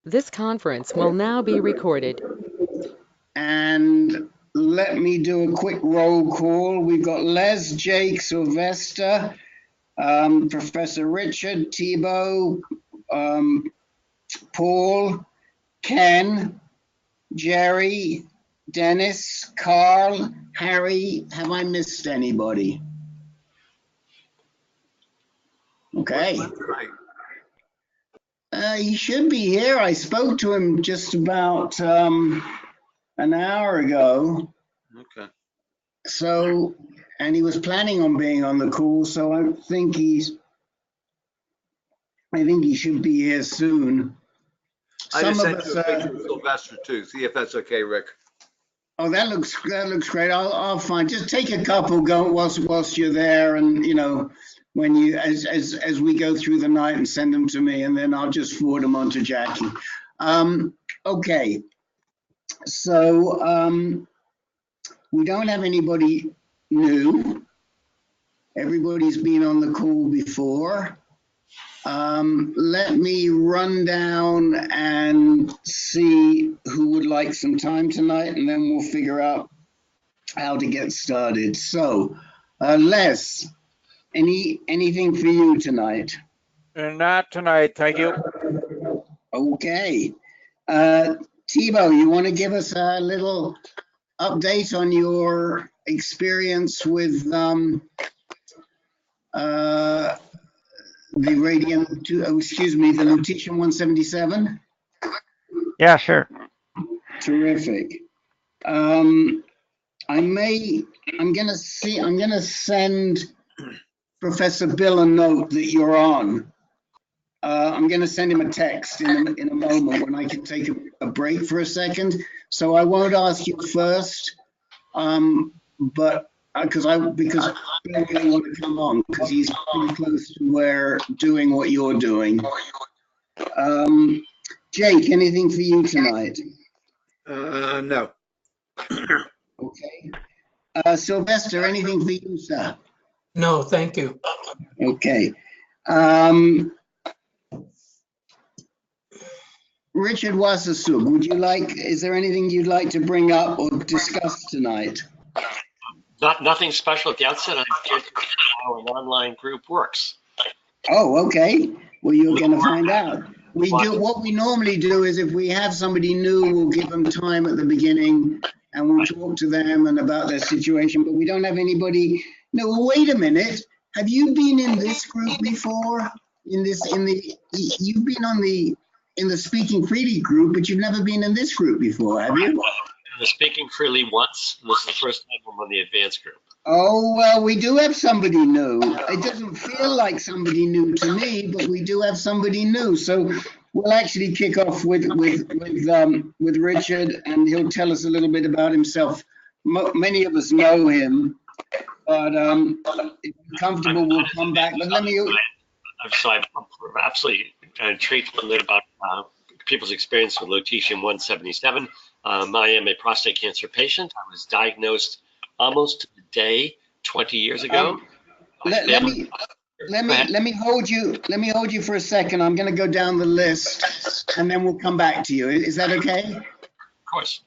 This conference will now be recorded. And let me do a quick roll call. We've got Les, Jake, Sylvester, Professor Richard, Thibault, Paul, Ken, Jerry, Dennis, Carl, Harry. Have I missed anybody? Okay. He should be here. I spoke to him just about an hour ago. Okay. So, and he was planning on being on the call, so I think he should be here soon. I just sent you a picture of Sylvester too. See if that's okay, Rick. Oh, that looks great. I'll find. Just take a couple go whilst you're there, and you know, when you as we go through the night, and send them to me, and then I'll just forward them on to Jackie. Okay. So we don't have anybody new. Everybody's been on the call before. Let me run down and see who would like some time tonight, and then we'll figure out how to get started. So, Les, anything for you tonight? Not tonight, thank you. Okay. Thibault, you want to give us a little update on your experience with the Lutetium 177? Yeah, sure. Terrific. I'm gonna send Professor Bill a note that you're on. I'm gonna send him a text in a moment when I can take a break for a second. So I won't ask you first, but because Bill really want to come on because he's pretty close to where doing what you're doing. Jake, anything for you tonight? No. Okay. Sylvester, anything for you, sir? No, thank you. Okay. Richard Wassersug, is there anything you'd like to bring up or discuss tonight? Nothing special at the outset. I'm curious how an online group works. Oh, okay. Well, you're going to find out. What we normally do is if we have somebody new, we'll give them time at the beginning and we'll talk to them and about their situation, but we don't have anybody. No, well, wait a minute. Have you been in this group before? You've been in the Speaking Freely group, but you've never been in this group before, have you? In the Speaking Freely once. This is the first time I'm on the advanced group. Oh, well, we do have somebody new. It doesn't feel like somebody new to me, but we do have somebody new. So we'll actually kick off with Richard, and he'll tell us a little bit about himself. Many of us know him, but if you're comfortable, we'll come back. But let me. I'm absolutely intrigued to learn about people's experience with Lutetium 177. I am a prostate cancer patient. I was diagnosed almost to the day 20 years ago. Let me hold you for a second. I'm going to go down the list and then we'll come back to you. Is that okay? Of course.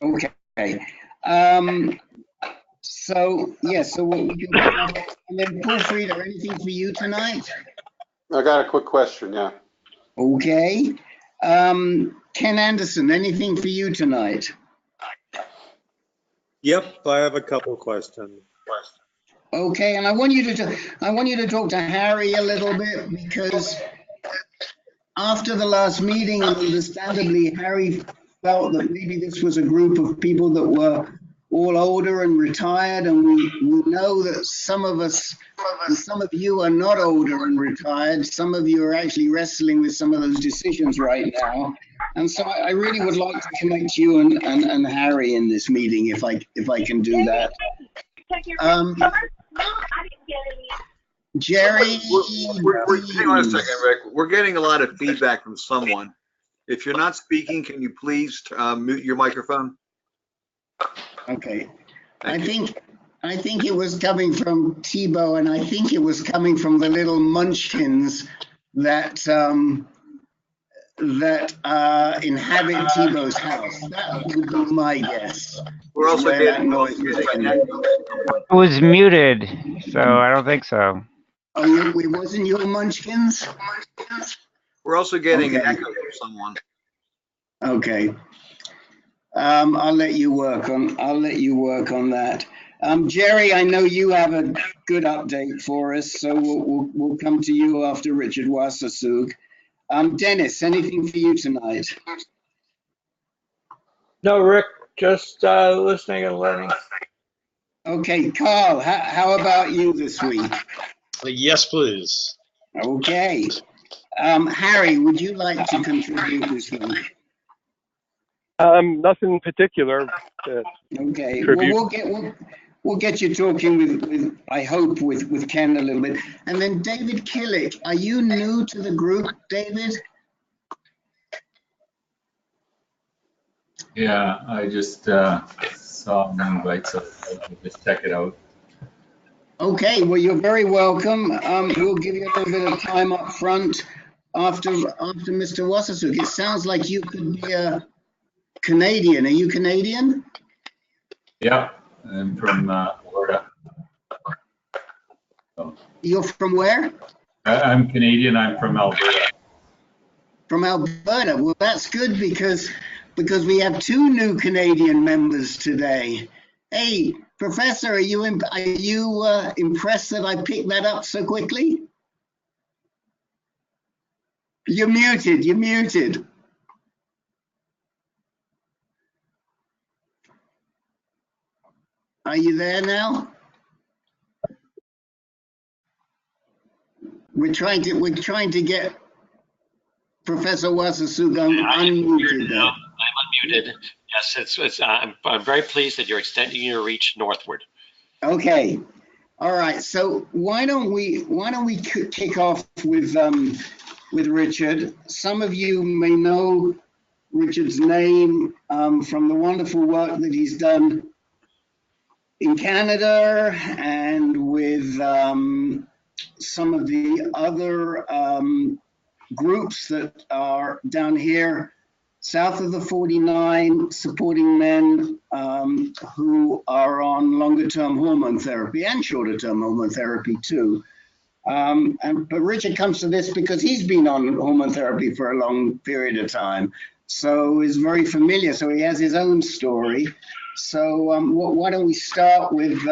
Okay. So we'll do, and then Paul Frieda, anything for you tonight? I got a quick question, yeah. Okay. Ken Anderson, anything for you tonight? Yep, I have a couple questions. Okay, and I want you to talk to Harry a little bit because after the last meeting, understandably, Harry felt that maybe this was a group of people that were all older and retired, and we know that some of you are not older and retired. Some of you are actually wrestling with some of those decisions right now. And so I really would like to connect you and Harry in this meeting if I can do that. Jerry. Hang on a second, Rick. We're getting a lot of feedback from someone. If you're not speaking, can you please mute your microphone? Okay. I think it was coming from Thibault, and I think it was coming from the little munchkins that that inhabit Tebow's house. That would be my guess. We're also Where that getting noise was an coming. echo from someone. It was muted, so I don't think so. Oh, it wasn't your munchkins? We're also getting an Okay. echo from someone. Okay. I'll let you work on that. Jerry, I know you have a good update for us, so we'll come to you after Richard Wassersug. Dennis, anything for you tonight? No, Rick, just listening and learning. Okay, Carl, how about you this week? Yes, please. Okay. Harry, would you like to contribute this week? Nothing in particular. Okay. Tribute. Well, we'll get you talking with I hope with Ken a little bit, and then David Killick. Are you new to the group, David? Yeah, I just saw an invite, so I'll just check it out. Okay, well, you're very welcome. We'll give you a little bit of time up front after Mr. Wassersuk. It sounds like you could be a Canadian. Are you Canadian? Yeah, I'm from Florida. So, You're from where? I'm Canadian. I'm from Alberta. From Alberta. Well, that's good because we have two new Canadian members today. Hey, Professor, are you impressed that I picked that up so quickly? You're muted. You're muted. Are you there now? We're trying to get Professor Wassersug unmuted there. I'm unmuted. Yes, I'm very pleased that you're extending your reach northward. Okay. All right. So why don't we kick off with Richard? Some of you may know Richard's name from the wonderful work that he's done in Canada and with some of the other groups that are down here south of the 49 supporting men who are on longer-term hormone therapy and shorter-term hormone therapy too. But Richard comes to this because he's been on hormone therapy for a long period of time, so is very familiar. So he has his own story. So why don't we start with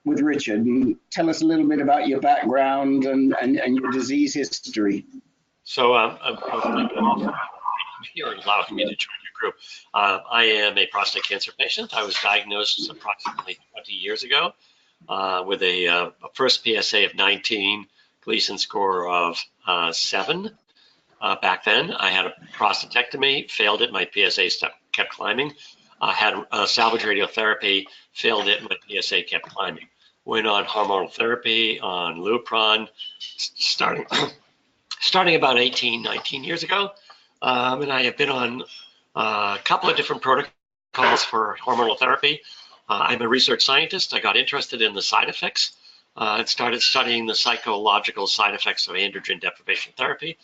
Richard and tell us a little bit about your background and your disease history. So you're allowing me to join your group. I am a prostate cancer patient. I was diagnosed approximately 20 years ago with a first PSA of 19, Gleason score of 7. Back then, I had a prostatectomy, failed it. My PSA kept climbing. I had salvage radiotherapy, failed it. My PSA kept climbing. Went on hormonal therapy on Lupron, starting about 18, 19 years ago. And I have been on a couple of different protocols for hormonal therapy. I'm a research scientist. I got interested in the side effects and started studying the psychological side effects of androgen deprivation therapy.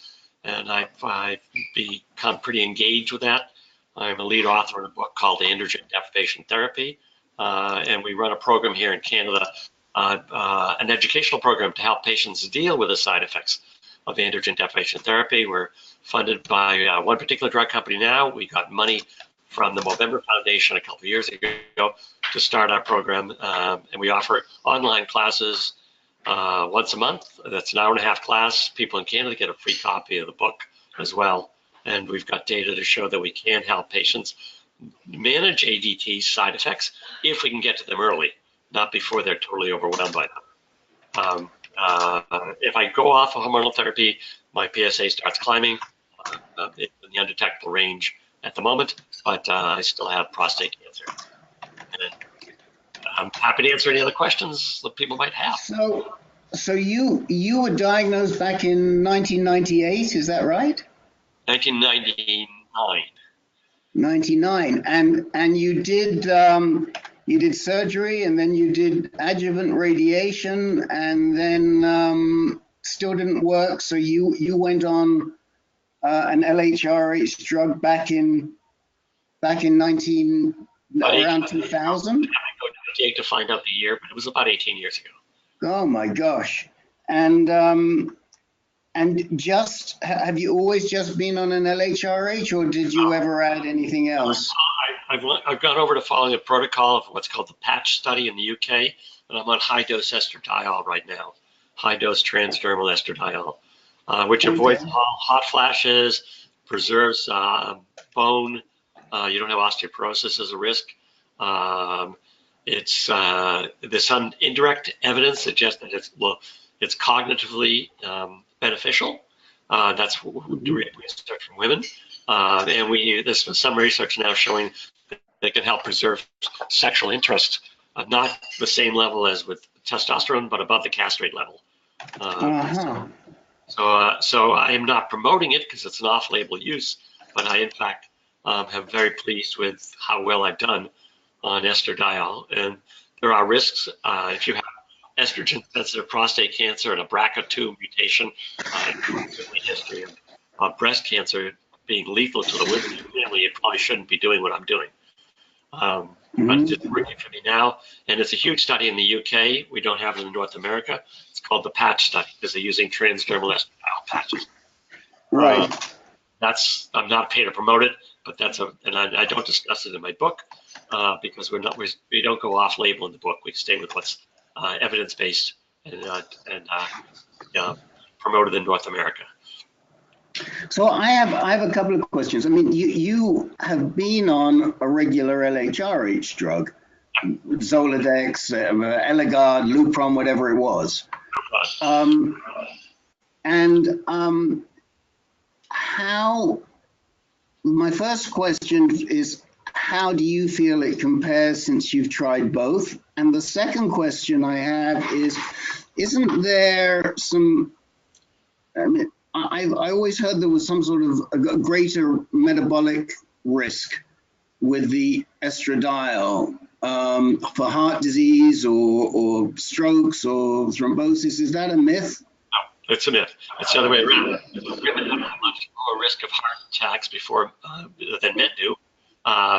And I've become pretty engaged with that. I'm a lead author in a book called Androgen Deprivation Therapy. And we run a program here in Canada, an educational program to help patients deal with the side effects of androgen deprivation therapy. We're funded by one particular drug company now. We got money from the Movember Foundation a couple of years ago to start our program. And we offer online classes once a month. That's an hour-and-a-half class. People in Canada get a free copy of the book as well. And we've got data to show that we can help patients manage ADT side effects if we can get to them early, not before they're totally overwhelmed by them. If I go off of hormonal therapy, my PSA starts climbing. It's in the undetectable range at the moment, but I still have prostate cancer. And I'm happy to answer any other questions that people might have. So you were diagnosed back in 1998, is that right? 1999. 99, and you did surgery, and then you did adjuvant radiation, and then still didn't work. So you went on an LHRH drug back in around 2000? I go to find out the year, but it was about 18 years ago. Oh my gosh. And just, have you always just been on an LHRH, or did you ever add anything else? I've gone over to following a protocol of what's called the patch study in the UK, and I'm on high-dose estradiol right now, high-dose transdermal estradiol, which avoids all hot flashes, preserves bone. You don't have osteoporosis as a risk. There's some indirect evidence suggests that it's cognitively beneficial. That's research from women, and there's some research now showing that it can help preserve sexual interest, not the same level as with testosterone, but above the castrate level. So I am not promoting it because it's an off-label use, but I in fact am very pleased with how well I've done on estradiol. And there are risks if you have estrogen-sensitive prostate cancer and a BRCA2 mutation, certainly history of breast cancer being lethal to the women in your family, you probably shouldn't be doing what I'm doing. But it's just working for me now, and it's a huge study in the UK. We don't have it in North America. It's called the patch study because they're using transdermal estradiol patches. Right. I'm not paid to promote it, but and I don't discuss it in my book because we don't go off label in the book. We stay with what's evidence-based and promoted in North America. So I have a couple of questions. I mean, you have been on a regular LHRH drug, Zoladex, Eligard, Lupron, whatever it was. My first question is, how do you feel it compares since you've tried both? And the second question I have is, isn't there some, I always heard there was some sort of a greater metabolic risk with the estradiol for heart disease or strokes or thrombosis. Is that a myth? No, it's a myth. It's the other way around. Women have a much lower risk of heart attacks than men do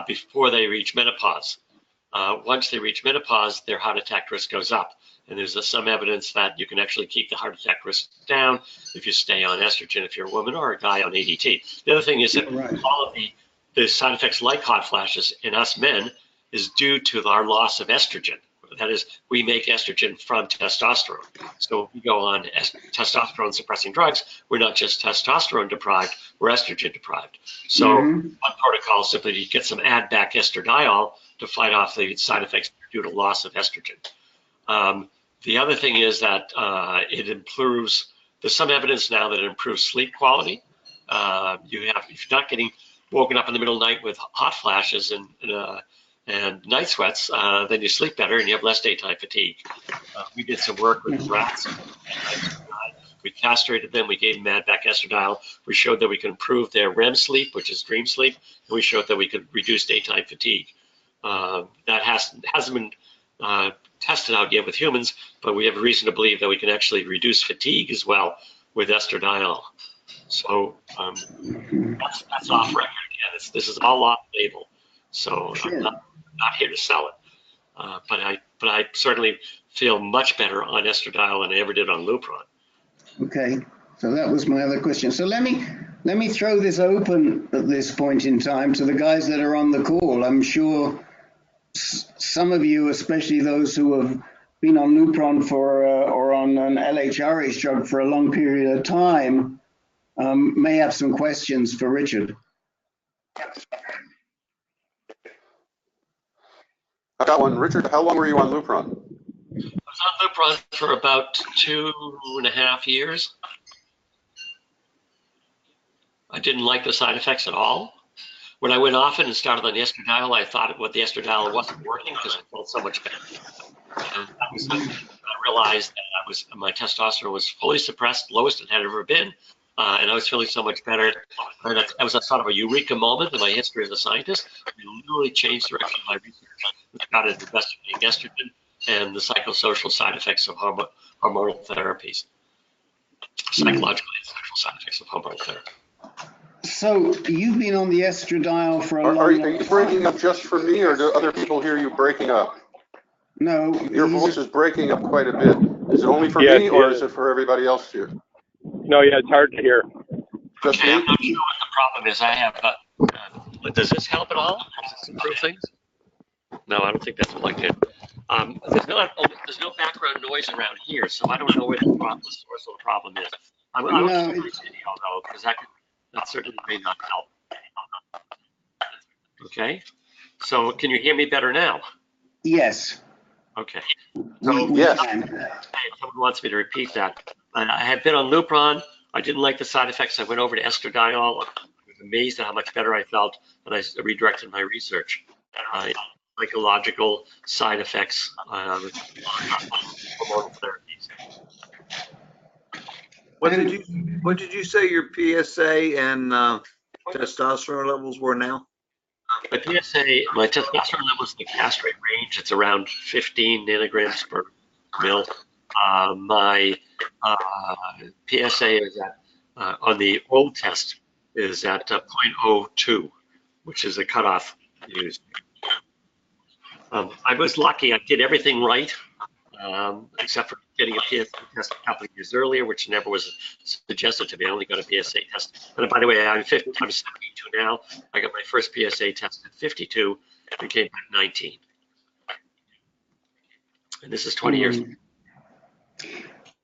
before they reach menopause. Once they reach menopause, their heart attack risk goes up. And there's some evidence that you can actually keep the heart attack risk down if you stay on estrogen, if you're a woman or a guy on ADT. The other thing is that all of the side effects like hot flashes in us men is due to our loss of estrogen. That is, we make estrogen from testosterone. So if we go on testosterone suppressing drugs, we're not just testosterone deprived, we're estrogen deprived. So one protocol is simply to get some add back estradiol to fight off the side effects due to loss of estrogen. The other thing is that it improves, there's some evidence now that it improves sleep quality. If you're not getting woken up in the middle of the night with hot flashes and night sweats, then you sleep better and you have less daytime fatigue. We did some work with rats. We castrated them. We gave them add-back estradiol. We showed that we could improve their REM sleep, which is dream sleep, and we showed that we could reduce daytime fatigue. That hasn't been tested out yet with humans, but we have reason to believe that we can actually reduce fatigue as well with estradiol. So that's off record again. This is all off label. So I'm not here to sell it. But I certainly feel much better on estradiol than I ever did on Lupron. Okay, so that was my other question. So let me throw this open at this point in time to the guys that are on the call. I'm sure some of you, especially those who have been on Lupron or on an LHRH drug for a long period of time, may have some questions for Richard. I got one. Richard, how long were you on Lupron? I was on Lupron for about 2.5 years. I didn't like the side effects at all. When I went off it and started on the estradiol, I thought the estradiol wasn't working because I felt so much better. And I realized that my testosterone was fully suppressed, lowest it had ever been, and I was feeling so much better. And that was a sort of a eureka moment in my history as a scientist. It literally changed the direction of my research. It got into investigating estrogen and the psychosocial side effects of hormonal therapies, psychological and social side effects of hormonal therapy. So you've been on the estradiol for a Are long you time. breaking up just for me, or do other people hear you breaking up? No, Your voice is breaking up quite a bit. Is it only for Yes, me, or yes. is it for everybody else here? No, yeah, it's hard to hear. Just Okay, I'm me? not sure what the problem is. I have, does this help at all? Does this improve things? No, I don't think that's plugged in. There's no background noise around here, so I don't know where the source of the problem is. I will No, keep my video though, because that certainly may not help. Okay, so can you hear me better now? yes, Okay, we Yes. can. if someone wants me to repeat that. I had been on Lupron. I didn't like the side effects. I went over to estradiol. I was amazed at how much better I felt, and I redirected my research. Psychological side effects, hormonal therapies. What did you say your PSA and testosterone levels were now? My PSA, my testosterone levels in the castrate range. It's around 15 nanograms per mil. My PSA is at on the old test is at 0.02, which is a cutoff used. I was lucky. I did everything right, except for getting a PSA test a couple of years earlier, which never was suggested to me. I only got a PSA test. And by the way, I'm 72 now. I got my first PSA test at 52 and came back 19. And this is 20 years.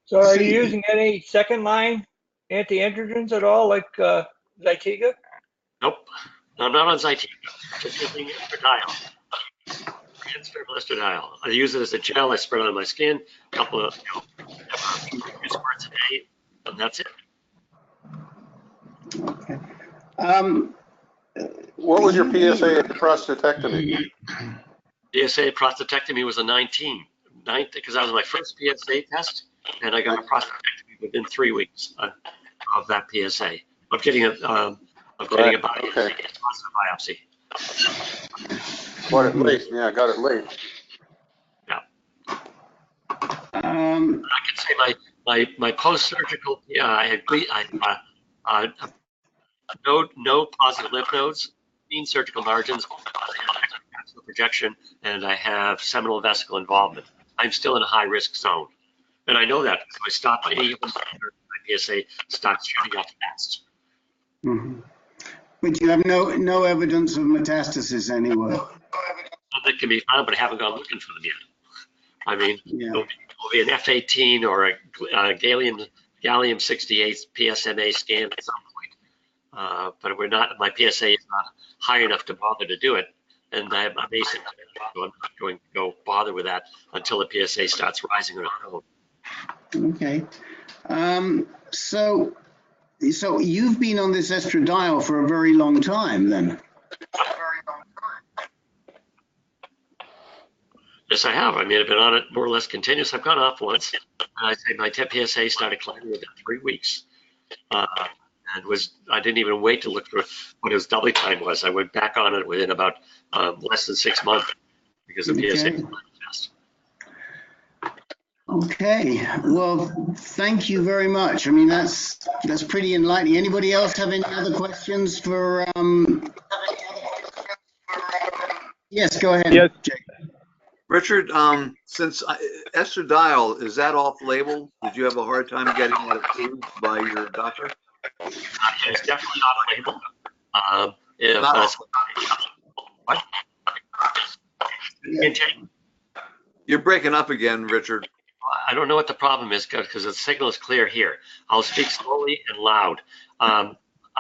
So are you using any second line anti-androgens at all, like Zytiga? Nope. No, I'm not on Zytiga. Just using estradiol. Transdermal estradiol. I use it as a gel. I spread it on my skin. A couple of, a few squirts a day, and that's it. Okay. What was your PSA at the prostatectomy? PSA prostatectomy was a 19. Because that was my first PSA test, and I got a prostatectomy within 3 weeks of that PSA of getting a biopsy. Got it late. Yeah, got it late. Yeah. I can say my post-surgical. Yeah, I had no positive lymph nodes, mean surgical margins, vascular projection, and I have seminal vesicle involvement. I'm still in a high-risk zone, and I know that because I stopped my my PSA starts shooting up fast. Mm-hmm. But you have no evidence of metastasis anywhere. That can be found, but I haven't gone looking for them yet. I mean, Yeah. it'll be an F18 or a gallium-68 PSMA scan at some point. But we're not. My PSA is not high enough to bother to do it, and I'm asymptomatic, so I'm not going to go bother with that until the PSA starts rising on its own. Okay. So you've been on this estradiol for a very long time, then. Yes, I have. I mean, I've been on it more or less continuous. I've gone off once, and I say my PSA started climbing within 3 weeks, and I didn't even wait to look for what his doubly time was. I went back on it within about less than 6 months because the PSA was fast. Okay. Well, thank you very much. I mean, that's pretty enlightening. Anybody else have any other questions for? Yes, go ahead. Yes. Jake. Richard, since estradiol, is that off label? Did you have a hard time getting that approved by your doctor? It's definitely not labeled. What? Yeah. You're breaking up again, Richard. I don't know what the problem is because the signal is clear here. I'll speak slowly and loud.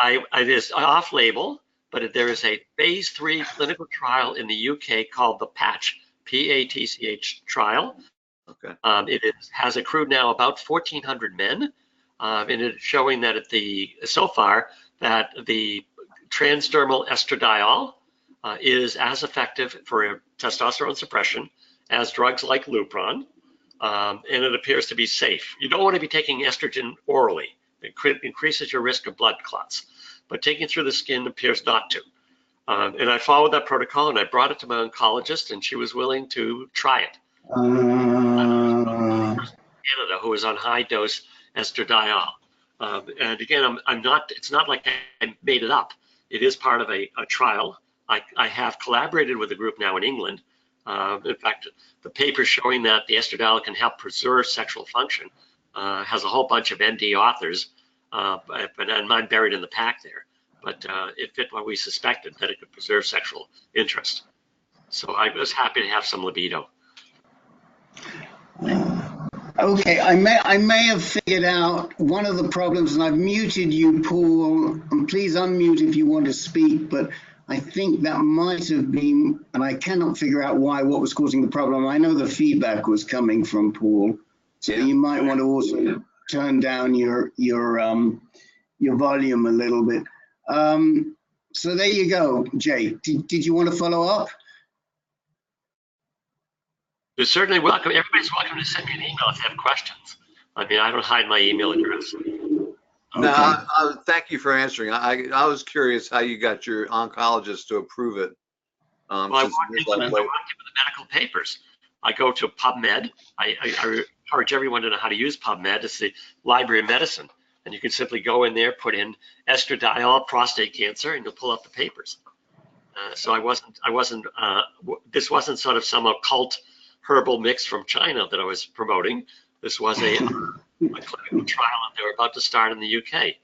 It is off label, but there is a phase 3 clinical trial in the UK called the PATCH, PATCH trial. Okay. It has accrued now about 1,400 men, and it's showing that so far that the transdermal estradiol is as effective for testosterone suppression as drugs like Lupron, and it appears to be safe. You don't want to be taking estrogen orally. It increases your risk of blood clots, but taking through the skin appears not to. And I followed that protocol, and I brought it to my oncologist, and she was willing to try it. Canada, who was on high dose estradiol. And again, I'm not. It's not like I made it up. It is part of a trial. I have collaborated with a group now in England. In fact, the paper showing that the estradiol can help preserve sexual function has a whole bunch of ND authors, and mine buried in the pack there. But it fit what we suspected, that it could preserve sexual interest. So I was happy to have some libido. Okay, I may have figured out one of the problems, and I've muted you, Paul, and please unmute if you want to speak, but I think that might have been, and I cannot figure out what was causing the problem. I know the feedback was coming from Paul, so you might want to also turn down your volume a little bit. So there you go, Jay. Did you want to follow up? You're certainly welcome. Everybody's welcome to send me an email if they have questions. I mean, I don't hide my email address. Okay. No, thank you for answering. I was curious how you got your oncologist to approve it. Well, I walked into the medical papers. I go to PubMed. I encourage everyone to know how to use PubMed. It's the Library of Medicine. And you can simply go in there, put in estradiol, prostate cancer, and you'll pull up the papers. So this wasn't sort of some occult herbal mix from China that I was promoting. This was a clinical trial that they were about to start in the UK.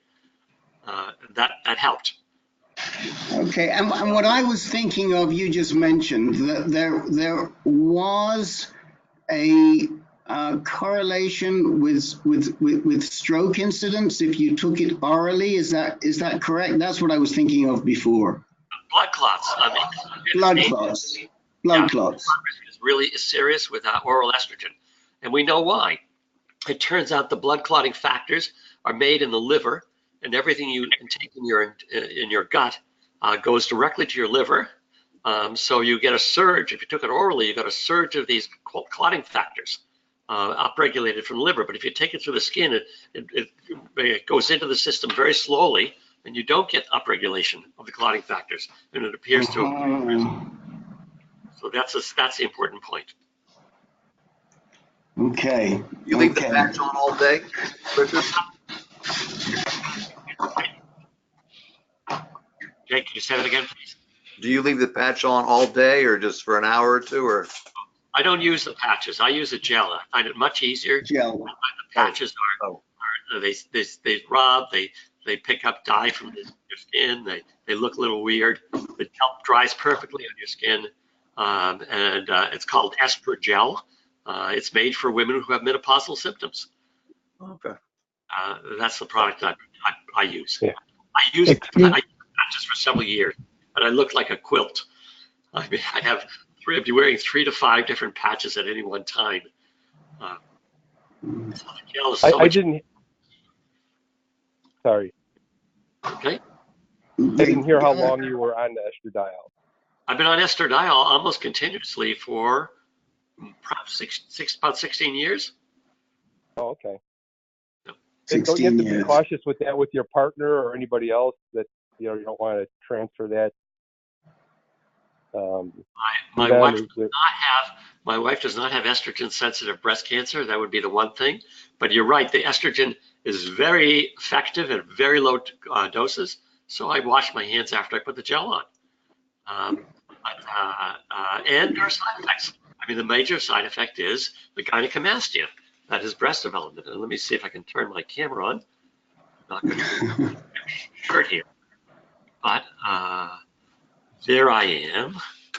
That helped. Okay, and what I was thinking of, you just mentioned that there was a correlation with stroke incidence if you took it orally. Is that correct? That's what I was thinking of before. Blood clots. Blood clots. Blood clots. Is really serious with oral estrogen, and we know why. It turns out the blood clotting factors are made in the liver, and everything you take in your gut goes directly to your liver. So you get a surge. If you took it orally, you got a surge of these clotting factors upregulated from the liver. But if you take it through the skin, it goes into the system very slowly, and you don't get upregulation of the clotting factors, and it appears to. So that's the important point. Okay. You leave the patch on all day, Richard? Jake, could you say that again, please? Do you leave the patch on all day, or just for an hour or two, or? I don't use the patches. I use a gel. I find it much easier. Gel. The patches they rub, they pick up dye from your skin. They look a little weird. The gel dries perfectly on your skin, and it's called estrogel. It's made for women who have menopausal symptoms. Okay. That's the product I use. Yeah. I use patches for several years, but I look like a quilt. I mean, I'd be wearing 3 to 5 different patches at any one time. So the gel is so I didn't. Sorry. Okay. I didn't hear how long you were on the estradiol. I've been on estradiol almost continuously for perhaps about 16 years. Oh, okay. Yep. And don't you have to be years. cautious with that with your partner or anybody else that you don't want to transfer that? My wife does not have estrogen sensitive breast cancer. That would be the one thing. But you're right, the estrogen is very effective at very low doses. So I wash my hands after I put the gel on. And there are side effects. I mean, the major side effect is the gynecomastia, that is breast development. And let me see if I can turn my camera on. I'm not going to shirt here, but there I am.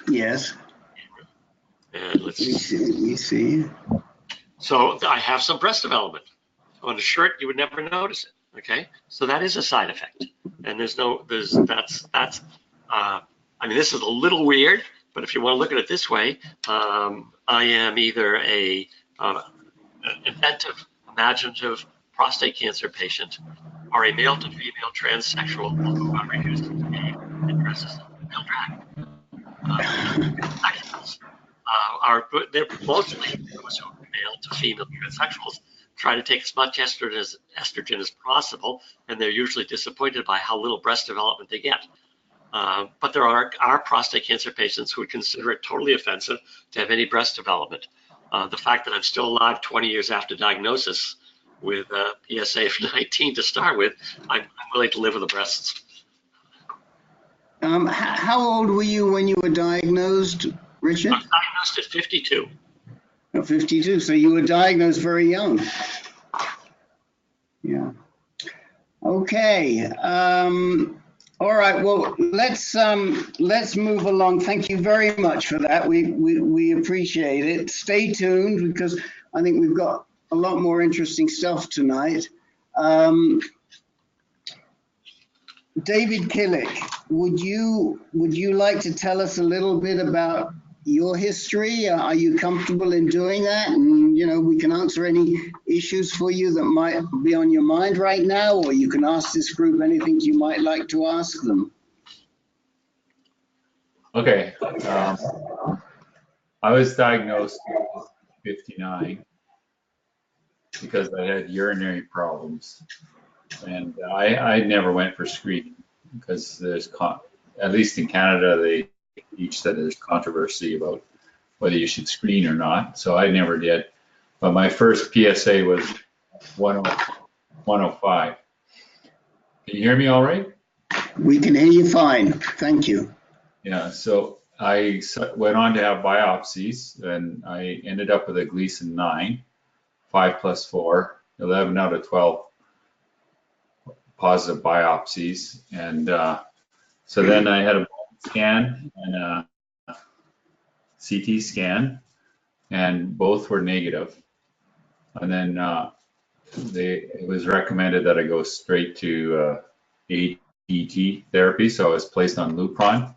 Yes. And let's We see. So I have some breast development. On a shirt, you would never notice it. Okay, so that is a side effect, and that's. I mean, this is a little weird, but if you want to look at it this way, I am either an inventive, imaginative prostate cancer patient, or a male to female transsexual who refuses to be and dresses in male drag. They're mostly those who are male to female transsexuals try to take as much estrogen as possible, and they're usually disappointed by how little breast development they get. But there are prostate cancer patients who would consider it totally offensive to have any breast development. The fact that I'm still alive 20 years after diagnosis with PSA of 19 to start with, I'm willing to live with the breasts. How old were you when you were diagnosed, Richard? I was diagnosed at 52. 52. So you were diagnosed very young. Yeah. Okay. All right. Well, let's move along. Thank you very much for that. We appreciate it. Stay tuned because I think we've got a lot more interesting stuff tonight. David Killick, would you like to tell us a little bit about your history? Are you comfortable in doing that? And, you know, we can answer any issues for you that might be on your mind right now, or you can ask this group anything you might like to ask them. Okay. I was diagnosed at 59 because I had urinary problems. And I never went for screening because at least in Canada, they each said there's controversy about whether you should screen or not. So I never did. But my first PSA was 105. Can you hear me all right? We can hear you fine. Thank you. Yeah. So I went on to have biopsies and I ended up with a Gleason 9, 5 + 4, 11 out of 12 positive biopsies. And so then I had a scan and a CT scan, and both were negative. And then it was recommended that I go straight to ADT therapy. So I was placed on Lupron.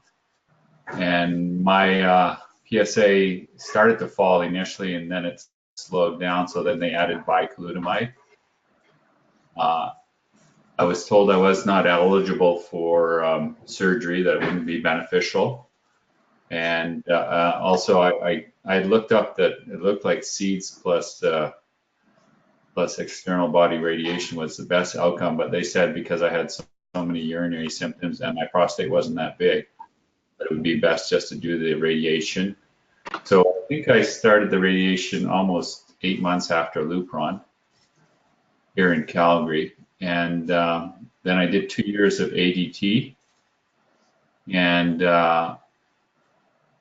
And my PSA started to fall initially, and then it slowed down. So then they added bicalutamide. I was told I was not eligible for surgery, that it wouldn't be beneficial. And also I looked up that it looked like seeds plus external body radiation was the best outcome, but they said because I had so many urinary symptoms and my prostate wasn't that big, that it would be best just to do the radiation. So I think I started the radiation almost 8 months after Lupron here in Calgary. And then I did 2 years of ADT, and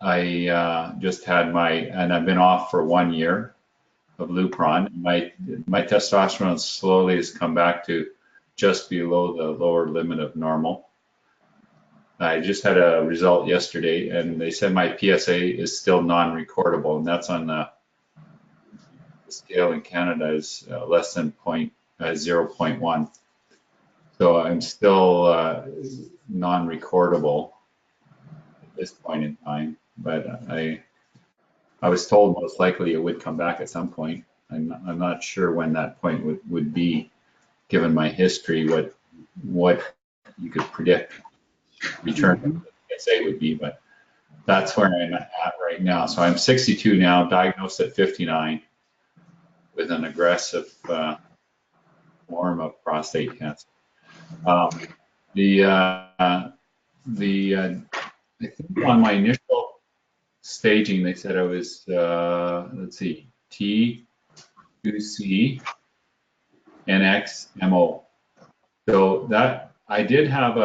I just had and I've been off for 1 year of Lupron. My testosterone slowly has come back to just below the lower limit of normal. I just had a result yesterday, and they said my PSA is still non-recordable, and that's on the scale in Canada is less than 0.1. So I'm still non-recordable at this point in time, but I was told most likely it would come back at some point. I'm not sure when that point would be, given my history, what you could predict return to the PSA would be, but that's where I'm at right now. So I'm 62 now, diagnosed at 59 with an aggressive form of prostate cancer. I think on my initial staging, they said I was, let's see, T2C NXMO. So that I did have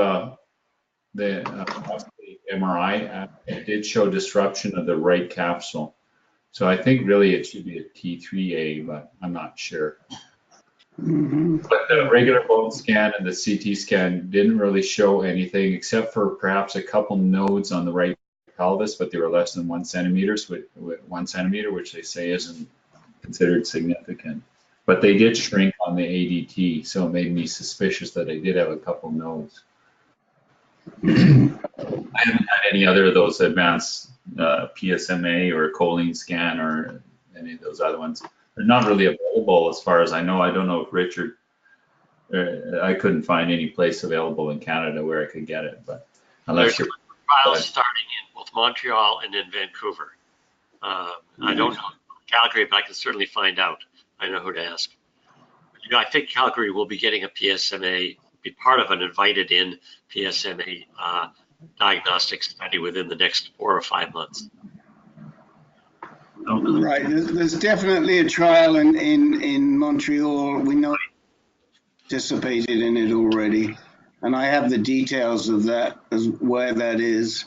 the prostate MRI. It did show disruption of the right capsule. So I think really it should be a T3A, but I'm not sure. Mm-hmm. But the regular bone scan and the CT scan didn't really show anything except for perhaps a couple nodes on the right pelvis, but they were less than 1 centimeter, which they say isn't considered significant. But they did shrink on the ADT, so it made me suspicious that I did have a couple nodes. I haven't had any other of those advanced PSMA or choline scan or any of those other ones. They're not really available as far as I know. I don't know if Richard, I couldn't find any place available in Canada where I could get it, but unless There's trials starting in both Montreal and in Vancouver. I don't know Calgary, but I can certainly find out. I know who to ask. You know, I think Calgary will be getting a PSMA, be part of an invited in PSMA diagnostic study within the next 4 or 5 months. Right. There's definitely a trial in Montreal. We know participated in it already, and I have the details of that as where that is.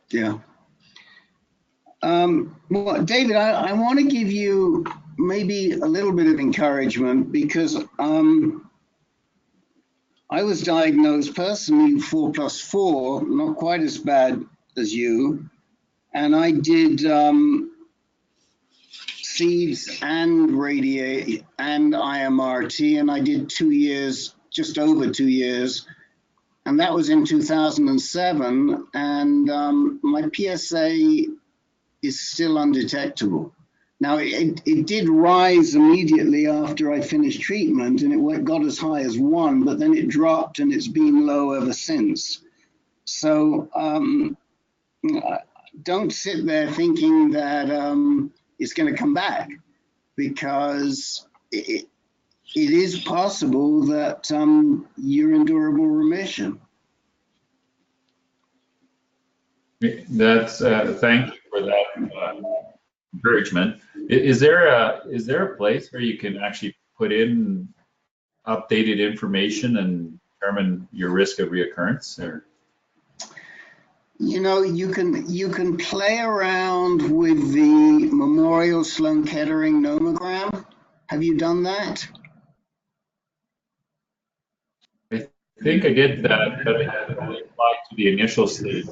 Yeah. Well, David, I want to give you maybe a little bit of encouragement because I was diagnosed personally 4+4, not quite as bad as you, and I did seeds and radiate and IMRT, and I did 2 years, just over 2 years, and that was in 2007, and my PSA is still undetectable. Now, it did rise immediately after I finished treatment, and it got as high as 1, but then it dropped, and it's been low ever since. So don't sit there thinking that it's going to come back, because it is possible that you're in durable remission. That's thank you for that encouragement. Is there a place where you can actually put in updated information and determine your risk of reoccurrence? Or You know, you can play around with the Memorial Sloan Kettering nomogram. Have you done that? I think I did that, but it had only applied to the initial stage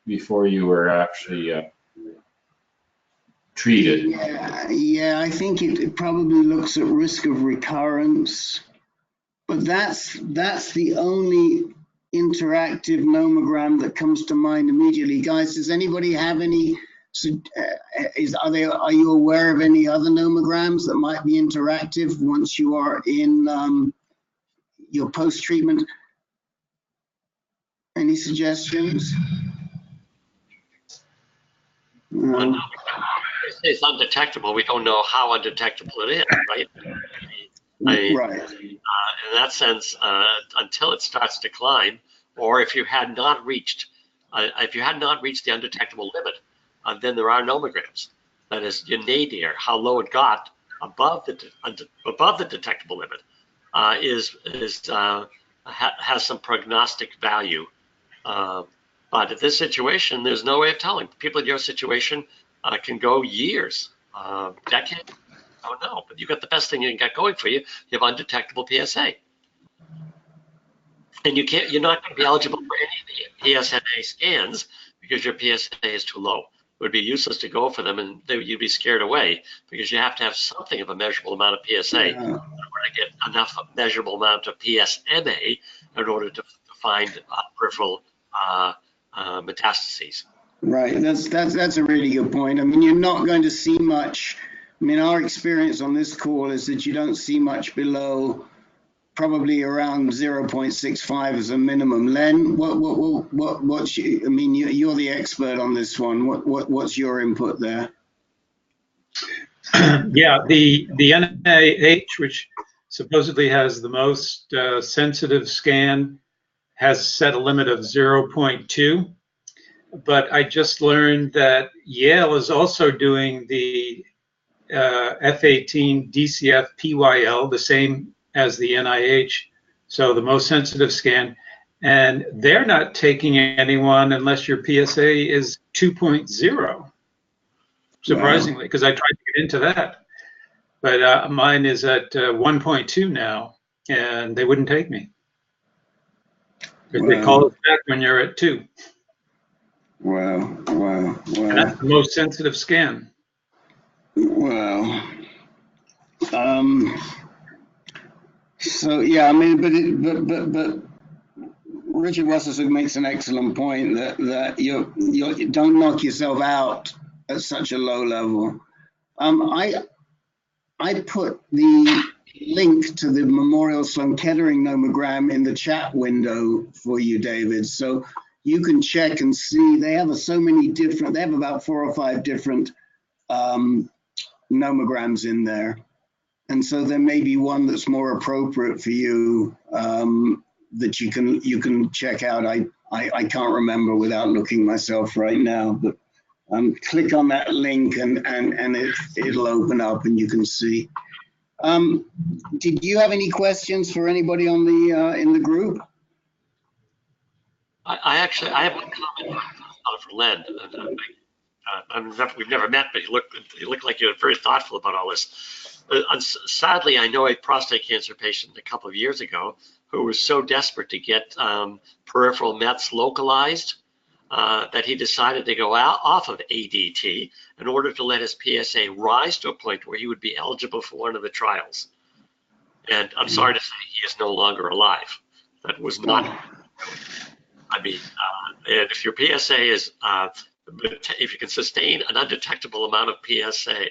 before you were actually treated. Yeah, I think it probably looks at risk of recurrence, but that's the only interactive nomogram that comes to mind immediately. Guys, does anybody have any? Are you aware of any other nomograms that might be interactive once you are in your post-treatment? Any suggestions? No. It's undetectable. We don't know how undetectable it is, right? Right. In that sense, until it starts to climb, or if you had not reached the undetectable limit, then there are nomograms. That is, your nadir, how low it got above the detectable limit, has some prognostic value. But in this situation, there's no way of telling. People in your situation can go years, decades. I don't know, but you've got the best thing you can get going for you. You have undetectable PSA, and you're not going to be eligible for any of the PSMA scans because your PSA is too low. It would be useless to go for them, and you'd be scared away because you have to have something of a measurable amount of PSA in order to get enough measurable amount of PSMA in order to find peripheral metastases. Right, that's a really good point. I mean, you're not going to see much. I mean, our experience on this call is that you don't see much below probably around 0.65 as a minimum. Len, what's I mean, you're the expert on this one. What's your input there? Yeah, the NIH, which supposedly has the most sensitive scan, has set a limit of 0.2. But I just learned that Yale is also doing the F18 DCF PYL, the same as the NIH, so the most sensitive scan, and they're not taking anyone unless your PSA is 2.0, surprisingly, because I tried to get into that. But mine is at 1.2 now, and they wouldn't take me. Because they call us back when you're at 2. Wow. And that's the most sensitive scan. Wow. So yeah, I mean, but Richard Wasserson makes an excellent point that you don't knock yourself out at such a low level. I put the link to the Memorial Sloan Kettering nomogram in the chat window for you, David, so you can check and see. They have so many different. They have about 4 or 5 different nomograms in there. And so there may be one that's more appropriate for you that you can check out. I can't remember without looking myself right now, but click on that link and it'll open up and you can see. Did you have any questions for anybody on the in the group? I have one comment for Len. We've never met, but you look like you're very thoughtful about all this. Sadly, I know a prostate cancer patient a couple of years ago who was so desperate to get peripheral mets localized that he decided to go off of ADT in order to let his PSA rise to a point where he would be eligible for one of the trials. And I'm sorry to say he is no longer alive. That was not. I mean, and if your PSA is, if you can sustain an undetectable amount of PSA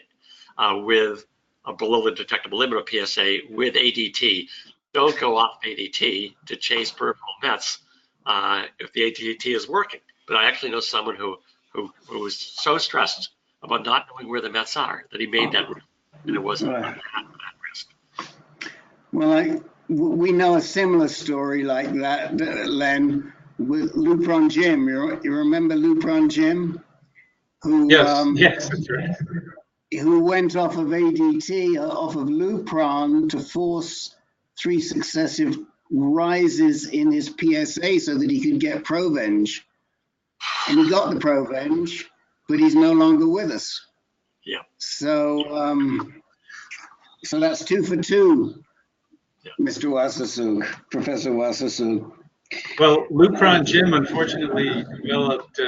with below the detectable limit of PSA with ADT, don't go off ADT to chase peripheral mets if the ADT is working. But I actually know someone who was so stressed about not knowing where the mets are that he made that risk, and it wasn't that risk. Well, we know a similar story like that, Len, with Lupron Jim. You remember Lupron Jim? Who, yes, that's right. Who went off of ADT, off of Lupron, to force 3 successive rises in his PSA so that he could get Provenge. And he got the Provenge, but he's no longer with us. Yeah. So, so that's 2 for 2. Yeah. Mr. Wasasu, Professor Wasasu. Well, Lupron Jim unfortunately developed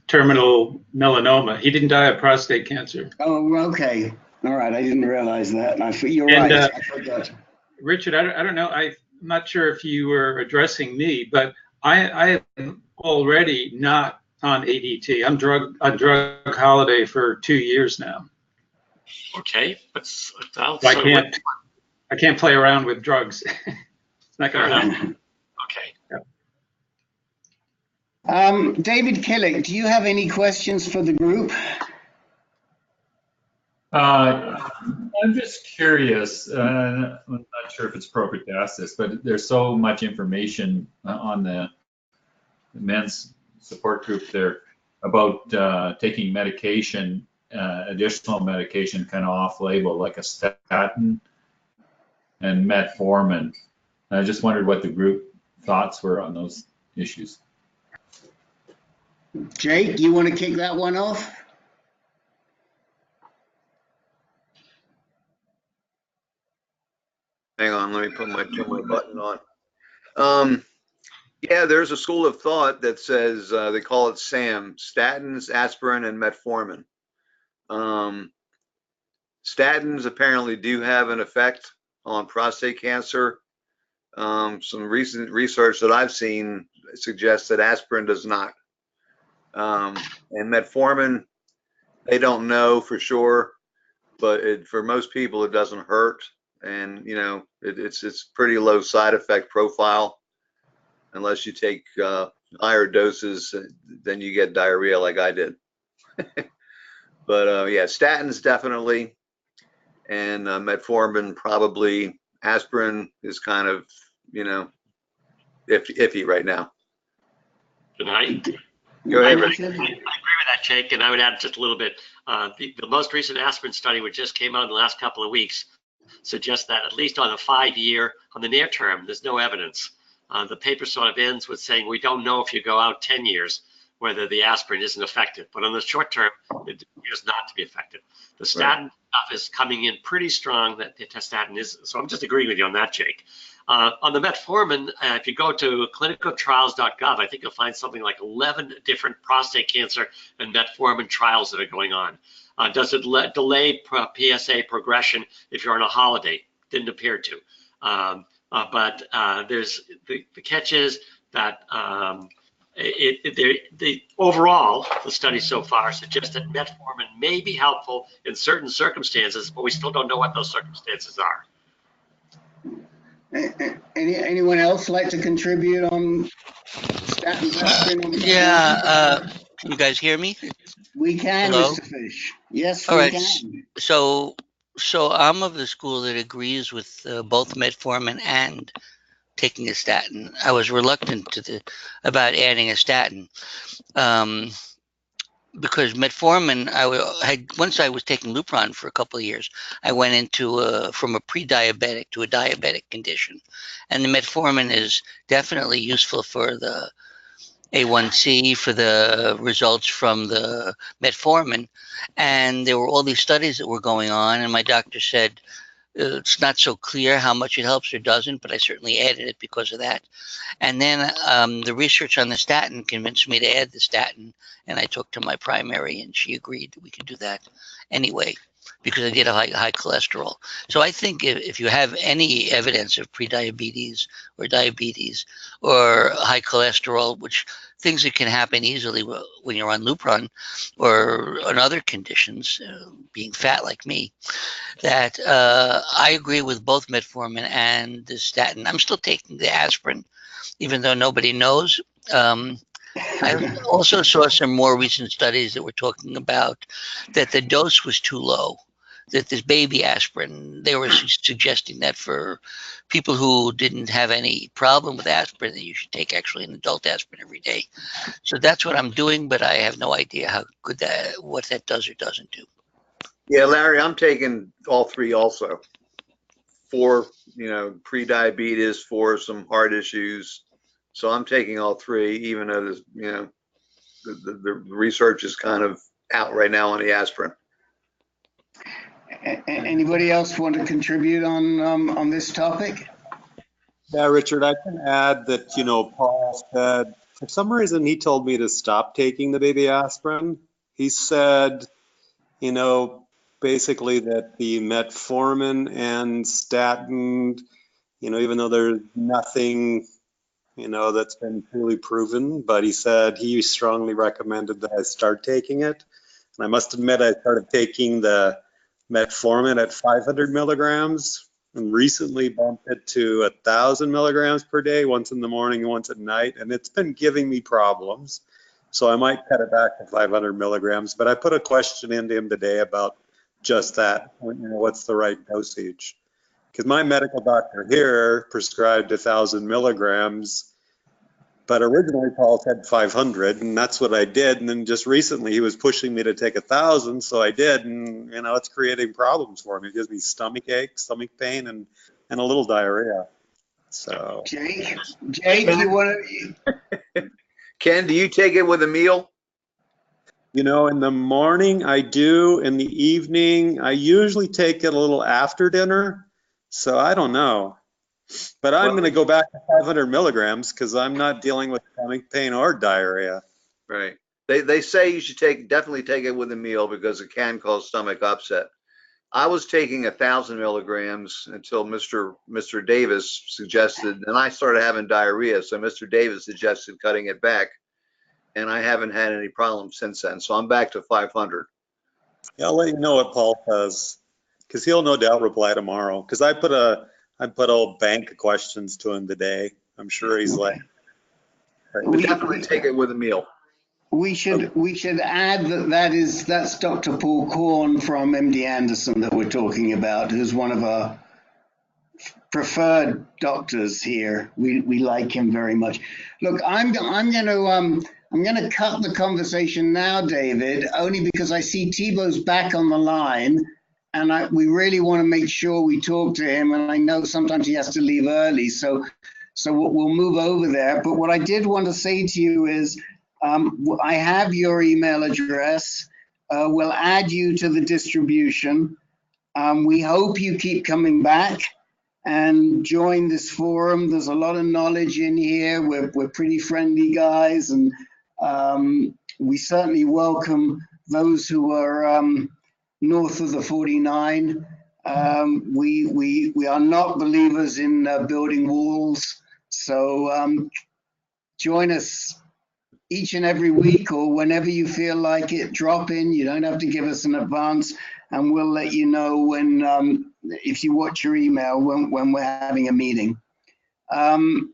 terminal melanoma. He didn't die of prostate cancer. Oh, okay. All right. I didn't realize that. You're right. I forgot. Richard, I don't know. I'm not sure if you were addressing me, but I am already not on ADT. I'm on drug holiday for 2 years now. Okay. I can't play around with drugs. It's not going to happen. Okay. Yep. David Killick, do you have any questions for the group? I'm just curious. I'm not sure if it's appropriate to ask this, but there's so much information on the men's support group there about taking medication, additional medication, kind of off-label, like a statin and metformin. I just wondered what the group thoughts were on those issues. Jake, you want to kick that one off? Hang on, let me put my button on. Yeah, there's a school of thought that says they call it SAM: statins, aspirin, and metformin. Statins apparently do have an effect on prostate cancer. Some recent research that I've seen suggests that aspirin does not. And metformin, they don't know for sure, but for most people it doesn't hurt, and you know it's pretty low side effect profile, unless you take higher doses, then you get diarrhea like I did. But yeah, statins definitely, and metformin probably. Aspirin is kind of, you know, iffy right now. Good night. Go ahead, Richard. I agree with that, Jake, and I would add just a little bit. The most recent aspirin study, which just came out in the last couple of weeks, suggests that at least on a 5-year, on the near term, there's no evidence. The paper sort of ends with saying we don't know if you go out 10 years whether the aspirin isn't effective, but on the short term, it appears not to be effective. The statin stuff is coming in pretty strong, that the statin is, so I'm just agreeing with you on that, Jake. On the metformin, if you go to clinicaltrials.gov, I think you'll find something like 11 different prostate cancer and metformin trials that are going on. Does it delay PSA progression if you're on a holiday? Didn't appear to. But there's the catch is that overall, the study so far suggests that metformin may be helpful in certain circumstances, but we still don't know what those circumstances are. Anyone else like to contribute on statins? Yeah, can you guys hear me? We can, Hello? Mr. Fish. Yes, All we right. can. So I'm of the school that agrees with both metformin and taking a statin. I was reluctant about adding a statin. Because metformin, once I was taking Lupron for a couple of years, I went into from a pre-diabetic to a diabetic condition, and the metformin is definitely useful for the A1C, for the results from the metformin, and there were all these studies that were going on, and my doctor said it's not so clear how much it helps or doesn't, but I certainly added it because of that. And then the research on the statin convinced me to add the statin, and I talked to my primary, and she agreed that we could do that anyway, because I did a high cholesterol. So I think if you have any evidence of prediabetes or diabetes or high cholesterol, which things that can happen easily when you're on Lupron or on other conditions, being fat like me, that I agree with both metformin and the statin. I'm still taking the aspirin, even though nobody knows. I also saw some more recent studies that were talking about that the dose was too low, that this baby aspirin, they were suggesting that for people who didn't have any problem with aspirin, that you should take actually an adult aspirin every day. So that's what I'm doing, but I have no idea how good what that does or doesn't do. Yeah, Larry, I'm taking all three also. For, pre-diabetes, for some heart issues. So I'm taking all three, even though, the research is kind of out right now on the aspirin. Anybody else want to contribute on this topic? Yeah, Richard, I can add that, Paul said, for some reason, he told me to stop taking the baby aspirin. He said, basically that the metformin and statin, even though there's nothing, that's been truly proven, but he said he strongly recommended that I start taking it. And I must admit, I started taking the metformin at 500 milligrams and recently bumped it to 1,000 milligrams per day, once in the morning and once at night. And it's been giving me problems. So I might cut it back to 500 milligrams. But I put a question into him today about just that, what's the right dosage? Because my medical doctor here prescribed 1,000 milligrams, but originally Paul said 500, and that's what I did. And then just recently he was pushing me to take 1,000, so I did, and it's creating problems for me. It gives me stomach ache, stomach pain, and a little diarrhea. So Jake, you want to? Ken, do you take it with a meal? In the morning I do. In the evening, I usually take it a little after dinner. So I don't know. But I'm going to go back to 500 milligrams because I'm not dealing with stomach pain or diarrhea. Right. They say you should definitely take it with a meal because it can cause stomach upset. I was taking 1,000 milligrams until Mr. Davis suggested, and I started having diarrhea. So Mr. Davis suggested cutting it back, and I haven't had any problems since then. So I'm back to 500. Yeah, I'll let you know what Paul says, because he'll no doubt reply tomorrow. Because I put a whole bank of questions to him today. I'm sure he's like, but definitely take it with a meal. We should add that's Dr. Paul Korn from MD Anderson that we're talking about, who's one of our preferred doctors here. We like him very much. Look, I'm gonna cut the conversation now, David, only because I see Thibaut's back on the line, and we really want to make sure we talk to him. And I know sometimes he has to leave early, so we'll move over there. But what I did want to say to you is, I have your email address. We'll add you to the distribution. We hope you keep coming back and join this forum. There's a lot of knowledge in here. We're pretty friendly guys, and we certainly welcome those who are north of the 49. We are not believers in building walls, so join us each and every week, or whenever you feel like it. Drop in. You don't have to give us an advance, and we'll let you know when, if you watch your email, when we're having a meeting. Thibaut.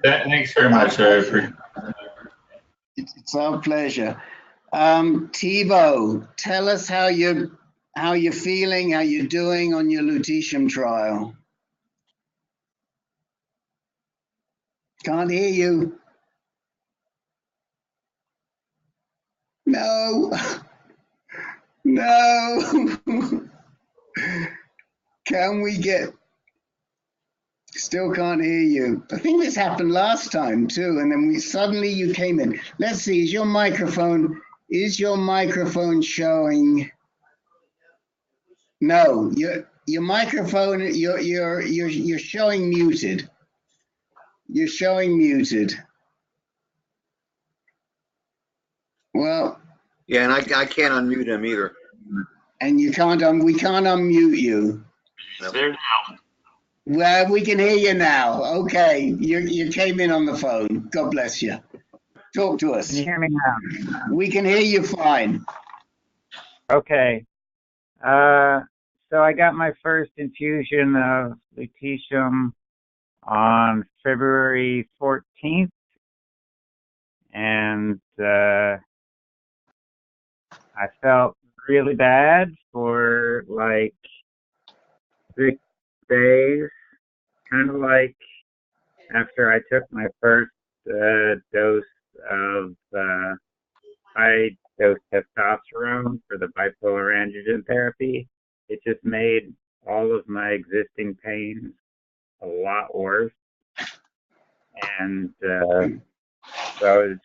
Thanks very much. I appreciate It's our pleasure. Thibaut, tell us how you're how you're feeling, how you're doing on your lutetium trial. Can't hear you. No. No. Can we get... Still can't hear you. I think this happened last time too, and then suddenly you came in. Let's see, is your microphone showing? No, your microphone, you're showing muted. You're showing muted. Well, Yeah, and I can't unmute him either. and we can't unmute you. Nope. There now. Well, we can hear you now. Okay, you came in on the phone. God bless you. Talk to us. Can you hear me now? We can hear you fine. Okay. So I got my first infusion of lutetium on February 14th, and I felt really bad for like 6 days, kind of like after I took my first dose of high dose testosterone for the bipolar androgen therapy. It just made all of my existing pains a lot worse. And so I was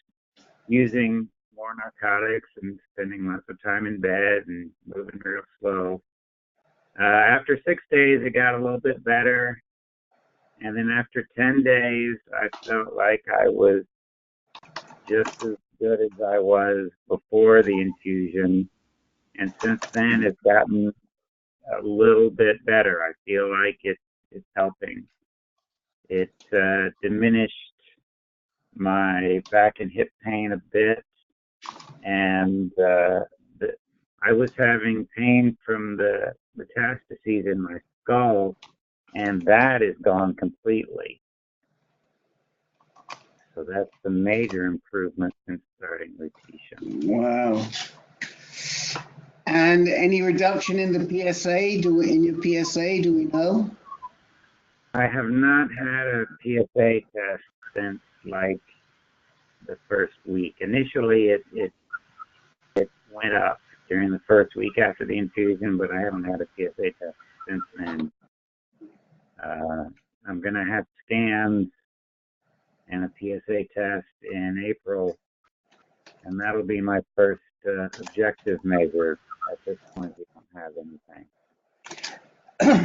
using more narcotics and spending lots of time in bed and moving real slow. After 6 days, it got a little bit better. And then after 10 days, I felt like I was just as good as I was before the infusion. And since then, it's gotten a little bit better. I feel like it's helping. It diminished my back and hip pain a bit. And I was having pain from the metastases in my skull, and that is gone completely. So that's the major improvement since starting lutetium. Wow. And any reduction in the PSA? In your PSA, do we know? I have not had a PSA test since like the first week. Initially, it went up during the first week after the infusion, but I haven't had a PSA test since then. I'm going to have scans and a PSA test in April, and that'll be my first objective measure. At this point, we don't have anything.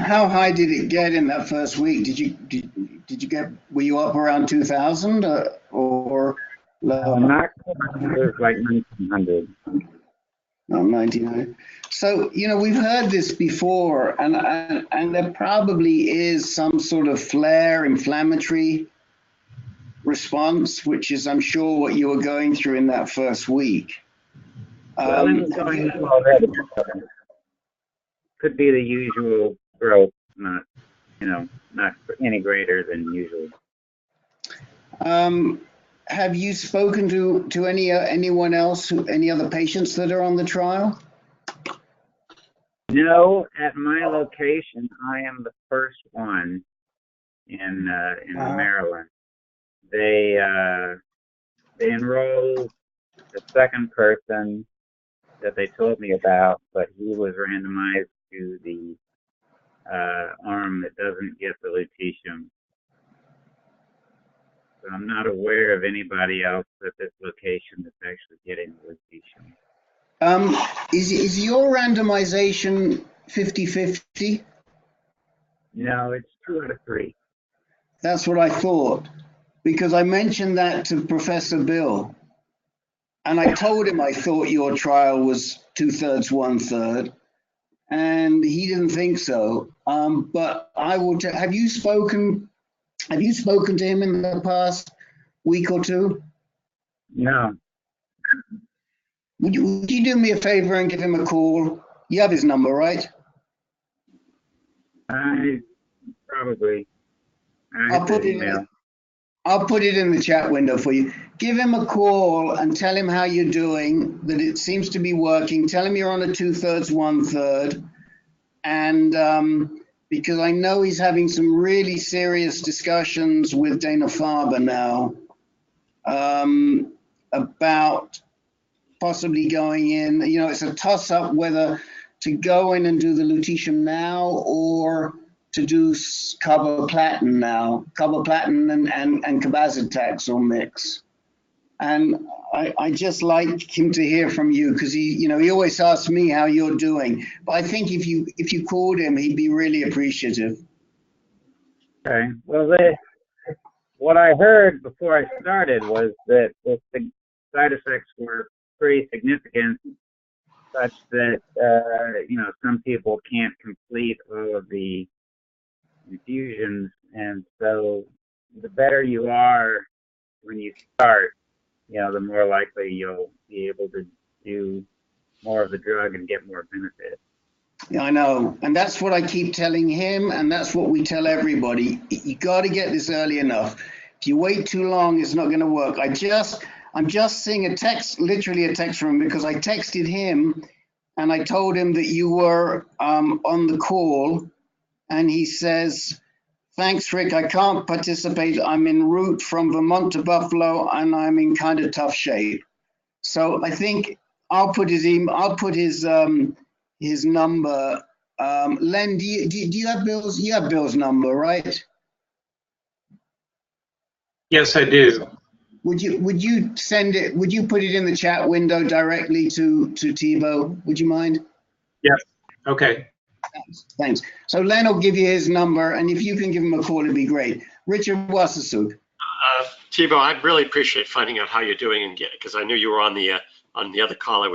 How high did it get in that first week? Did you get? Were you up around 2,000 or lower? Not quite. It was like 1,900. No, 99. So we've heard this before, and there probably is some sort of flare inflammatory response, which is, I'm sure, what you were going through in that first week. Well, it was going already. Could be the usual growth, not any greater than usual. Have you spoken to anyone else, any other patients that are on the trial? No, at my location, I am the first one in Maryland. They enrolled the second person that they told me about, but he was randomized to the arm that doesn't get the lutetium. So I'm not aware of anybody else at this location that's actually getting the lutetium. Is your randomization 50-50? No, it's 2 out of 3. That's what I thought, because I mentioned that to Professor Bill, and I told him I thought your trial was 2/3, 1/3, and he didn't think so. But I will. Have you spoken to him in the past week or two? No. Would you do me a favor and give him a call? You have his number, right? Probably. I'll put it I'll put it in the chat window for you. Give him a call and tell him how you're doing, that it seems to be working. Tell him you're on a 2/3, 1/3. And because I know he's having some really serious discussions with Dana-Farber now about possibly going in. You know, it's a toss-up whether to go in and do the lutetium now or to do carboplatin now. Carboplatin and cabazitaxel mix. And I just like him to hear from you because he always asks me how you're doing. But I think if you called him, he'd be really appreciative. Okay. Well, what I heard before I started was that the side effects were pretty significant, such that some people can't complete all of the infusions, and so the better you are when you start, the more likely you'll be able to do more of the drug and get more benefit. Yeah, I know. And that's what I keep telling him, and that's what we tell everybody. You got to get this early enough. If you wait too long, it's not going to work. I'm just seeing a text, literally a text from him, because I texted him and I told him that you were on the call, and he says, "Thanks, Rick. I can't participate. I'm en route from Vermont to Buffalo, and I'm in kind of tough shape." So I think I'll put his email. I'll put his number. Len, do you have Bill's? You have Bill's number, right? Yes, I do. Would you send it? Would you put it in the chat window directly to Tebow? Would you mind? Yes. Okay. Thanks. So Len will give you his number, and if you can give him a call, it'd be great. Richard Wassersook. Tebow, I really appreciate finding out how you're doing, and because I knew you were on the other call I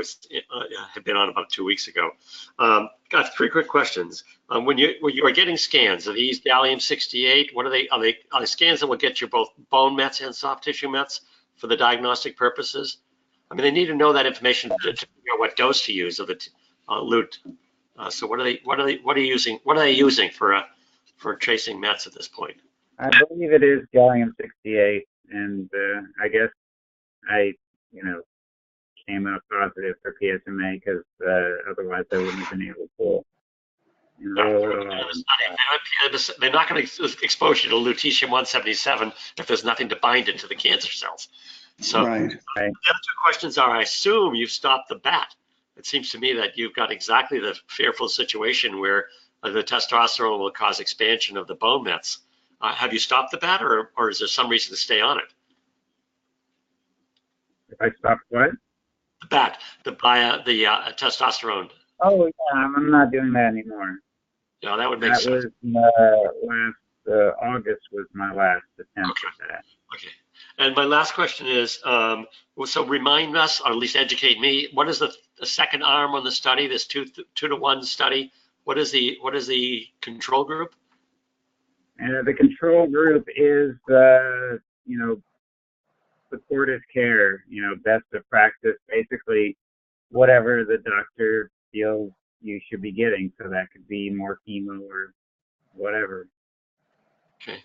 had been on about 2 weeks ago. Got 3 quick questions. When you are getting scans, are these gallium-68? What are they? Are they scans that will get you both bone mets and soft tissue mets for the diagnostic purposes? I mean, they need to know that information to figure out what dose to use of the LUT. So what are they using for tracing mets at this point? I believe it is gallium-68, and I guess I, came out positive for PSMA because otherwise I wouldn't have been able to enroll it all. They're not going to expose you to lutetium-177 if there's nothing to bind it to the cancer cells. So right. The other 2 questions are, I assume you've stopped the bat. It seems to me that you've got exactly the fearful situation where the testosterone will cause expansion of the bone mets. Have you stopped the bat, or is there some reason to stay on it? If I stopped what? The bat, the testosterone. Oh yeah, I'm not doing that anymore. No, that would make sense. That was last August was my last attempt at that. Okay. And my last question is, so remind us, or at least educate me, what is the second arm on the study? This 2-to-1 study. What is the control group? The control group is supportive care, best of practice, basically whatever the doctor feels you should be getting. So that could be more chemo or whatever. Okay.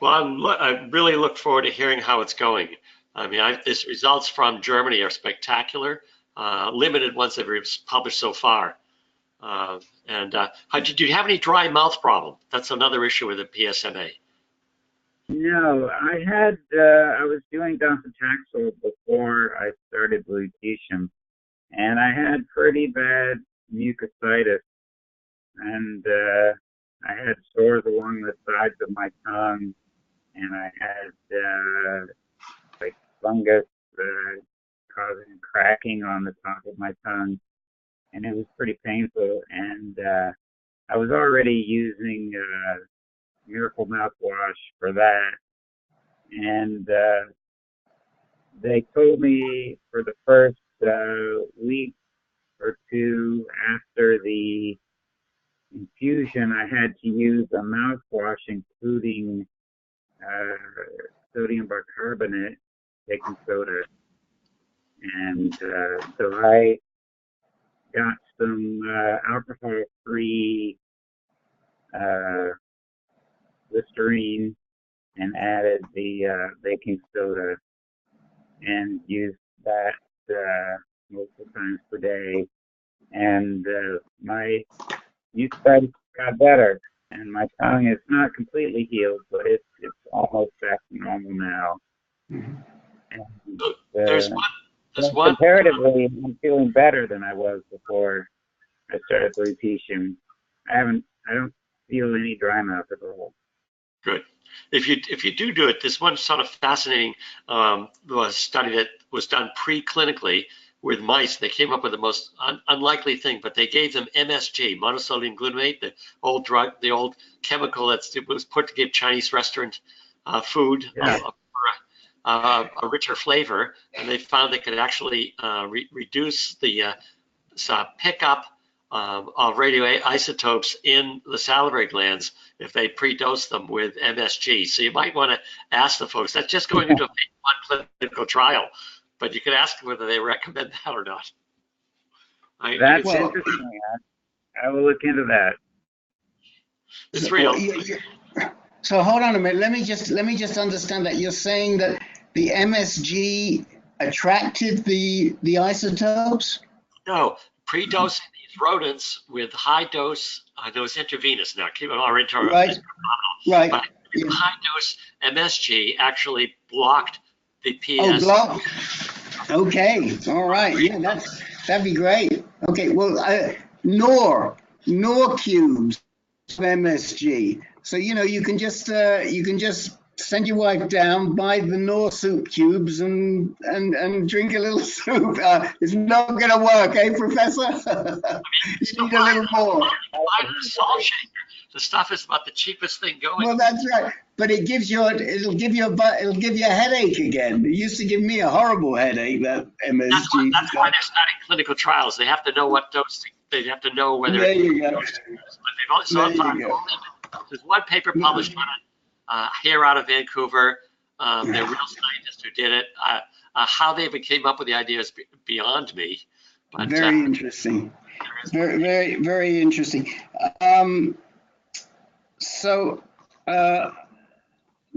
Well, I really look forward to hearing how it's going. I mean, these results from Germany are spectacular. Limited ones that we've published so far. Do you have any dry mouth problem? That's another issue with the PSMA. No, I was doing docetaxel before I started lutetium, and I had pretty bad mucositis, and I had sores along the sides of my tongue, and I had fungus causing cracking on the top of my tongue, and it was pretty painful. And I was already using Miracle mouthwash for that, and they told me for the first week or 2 after the infusion, I had to use a mouthwash including sodium bicarbonate, baking soda, and so I got some alcohol-free Listerine and added the baking soda and used that multiple times per day. And my use buds got better, and my tongue is not completely healed, but it's almost back to normal now. And, There's one. comparatively, I'm feeling better than I was before I started Lutetium. I don't feel any dry mouth at all. Good. If you do it, this one sort of fascinating study that was done pre-clinically with mice. They came up with the most unlikely thing, but they gave them MSG, monosodium glutamate, the old drug, the old chemical that was put to give Chinese restaurant food a richer flavor, and they found they could actually reduce the pickup of radioisotopes in the salivary glands if they pre-dose them with MSG. So you might want to ask the folks. That's just going into a phase 1 clinical trial, but you could ask whether they recommend that or not. That's interesting. I will look into that. It's real. So hold on a minute. Let me just understand that you're saying that the MSG attracted the isotopes? No, pre-dosing these rodents with high dose. I know it's intravenous now. Keep it our inter. Right. Right. But high dose MSG actually blocked the PS. Oh, blocked. Okay. All right. Yeah, that'd be great. Okay. Well, NOR cubes of MSG. So you can just send your wife down, buy the Knorr soup cubes, and drink a little soup. It's not going to work, eh, Professor? You need a little more. Buy the salt shaker. The stuff is about the cheapest thing going. Well, that's right. But it'll give you a headache again. It used to give me a horrible headache, that MSG. That's why they're starting clinical trials. They have to know what dose. They have to know whether. There you go. There's one paper published on it here out of Vancouver. They're real scientists who did it. How they even came up with the idea is beyond me. But, very interesting. Very, very, very interesting. So,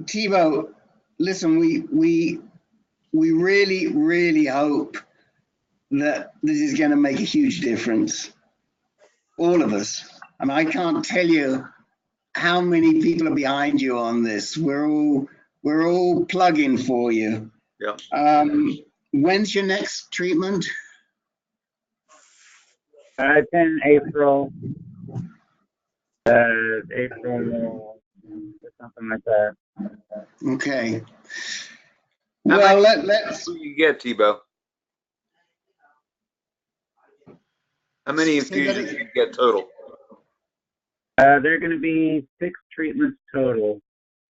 Thibaut, listen, we really, really hope that this is going to make a huge difference. All of us. I mean, I can't tell you how many people are behind you on this. We're all plugging for you. Yeah. When's your next treatment? It's in April. April, something like that. Okay. Well, let's. What do you get, Thibaut? How many infusions do you get total? There are going to be 6 treatments total,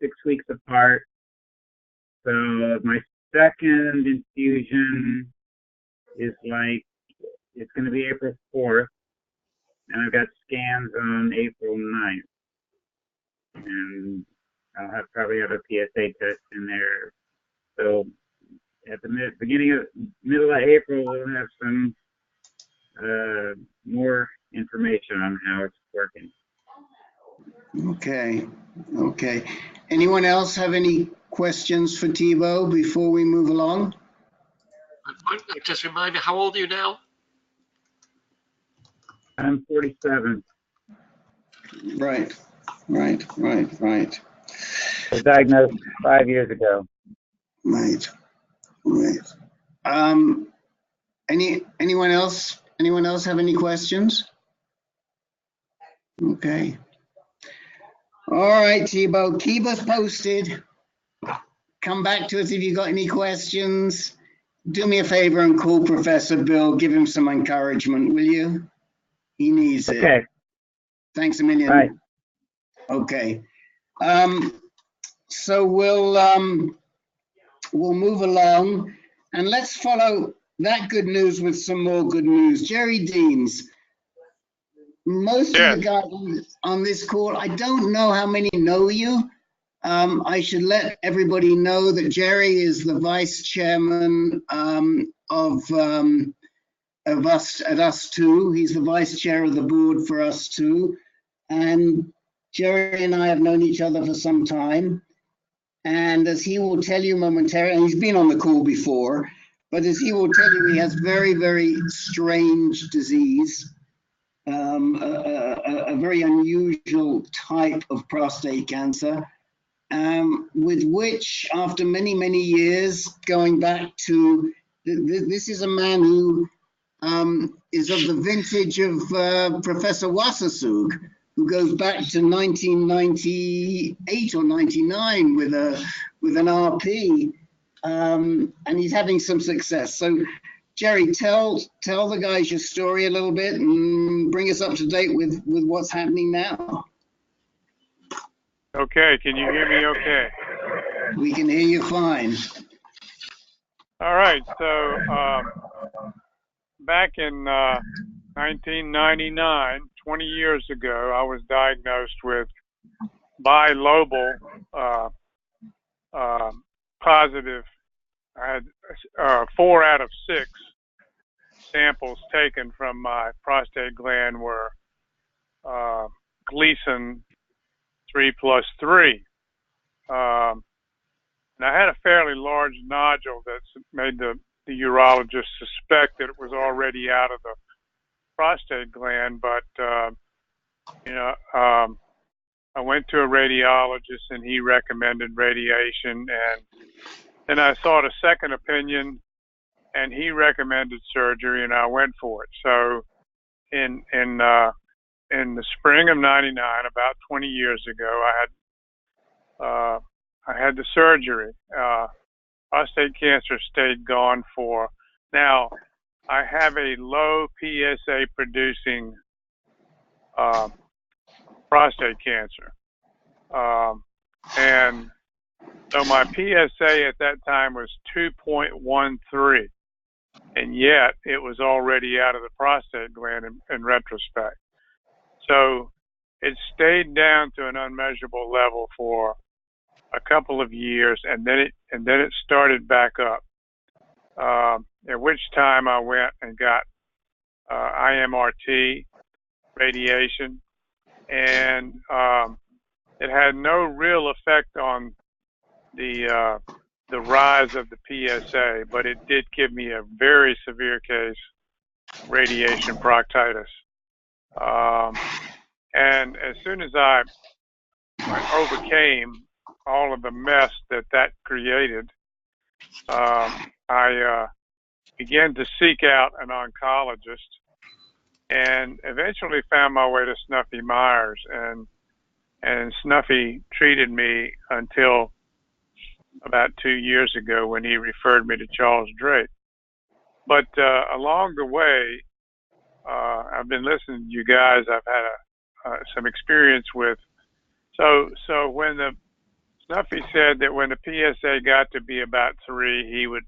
6 weeks apart. So my second infusion is it's going to be April 4th, and I've got scans on April 9th. And I'll probably have a PSA test in there. So at the middle of April, we'll have some more information on how it's working. Okay. Anyone else have any questions for Thibaut before we move along? Just remind me, how old are you now? I'm 47. Right. I was diagnosed 5 years ago. Right. Anyone else have any questions? Okay. All right, Thibaut, keep us posted. Come back to us if you got any questions. Do me a favor and call Professor Bill. Give him some encouragement, will you? He needs it. Okay. Thanks a million. Right. Okay. So we'll move along, and let's follow that good news with some more good news. Jerry Deans. Most of the guys on this call, I don't know how many know you. I should let everybody know that Jerry is the vice chairman of us at Us Too. He's the vice chair of the board for Us Too. And Jerry and I have known each other for some time. And as he will tell you momentarily, and he's been on the call before, but as he will tell you, he has very, very strange disease, a very unusual type of prostate cancer, with which, after many, many years, going back to, this is a man who is of the vintage of Professor Wassersug, who goes back to 1998 or 99 with an RP, and he's having some success. So, Jerry, tell the guys your story a little bit and bring us up to date with what's happening now. Okay, can you hear me okay? We can hear you fine. All right, so back in 1999, 20 years ago, I was diagnosed with bilobal positive. I had 4 out of 6 samples taken from my prostate gland were Gleason 3+3. And I had a fairly large nodule that made the urologist suspect that it was already out of the prostate gland, but I went to a radiologist and he recommended radiation, and then I sought a second opinion and he recommended surgery, and I went for it. So in the spring of '99, about 20 years ago, I had the surgery. Prostate cancer stayed gone for. Now, I have a low PSA producing prostate cancer. And so my PSA at that time was 2.13, and yet it was already out of the prostate gland in retrospect. So it stayed down to an unmeasurable level for a couple of years, and then it started back up. At which time I went and got IMRT radiation, and it had no real effect on the rise of the PSA, but it did give me a very severe case, radiation proctitis. And as soon as I overcame all of the mess that created, I began to seek out an oncologist, and eventually found my way to Snuffy Myers, and Snuffy treated me until about 2 years ago when he referred me to Charles Drake. But along the way, I've been listening to you guys. I've had some experience with. So when the Snuffy said that when the PSA got to be about 3, he would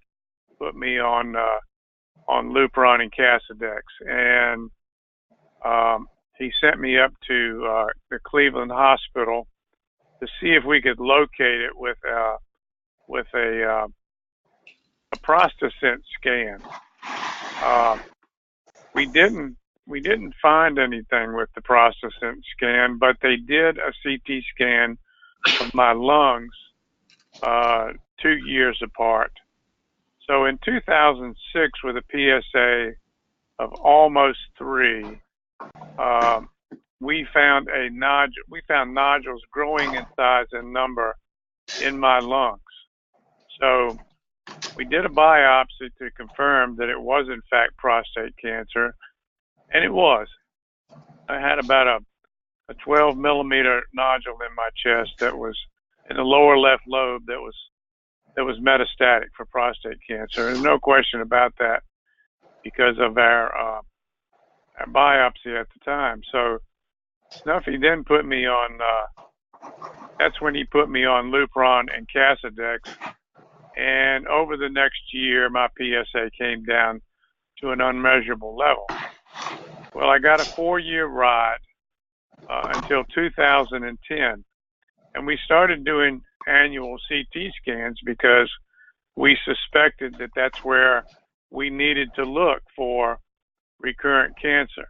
put me on Lupron and Casodex, and he sent me up to the Cleveland Hospital to see if we could locate it with a prostate scan. We didn't find anything with the prostate scan, but they did a CT scan of my lungs 2 years apart. So in 2006, with a PSA of almost 3, we found nodules growing in size and number in my lungs. So we did a biopsy to confirm that it was in fact prostate cancer, and it was. I had about a 12 millimeter nodule in my chest that was in the lower left lobe that was metastatic for prostate cancer. There's no question about that because of our biopsy at the time. So Snuffy then put me on, that's when he put me on Lupron and Casodex. And over the next year, my PSA came down to an unmeasurable level. Well, I got a 4-year ride until 2010. And we started doing annual CT scans because we suspected that that's where we needed to look for recurrent cancer.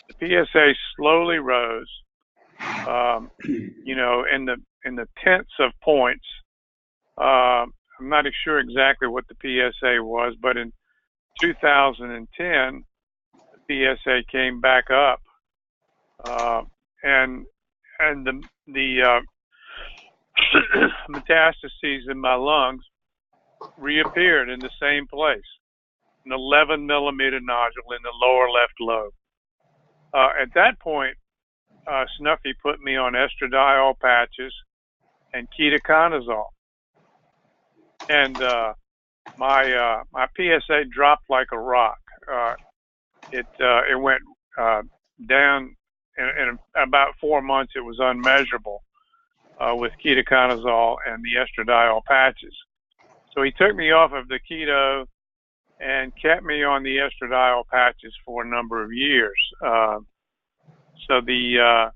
The PSA slowly rose, in the tenths of points I'm not sure exactly what the PSA was, but in 2010, the PSA came back up, and the metastases in my lungs reappeared in the same place, an 11 millimeter nodule in the lower left lobe. At that point, Snuffy put me on estradiol patches and ketoconazole, and my PSA dropped like a rock. It went down in about 4 months. It was unmeasurable with ketoconazole and the estradiol patches. So he took me off of the keto and kept me on the estradiol patches for a number of years. So the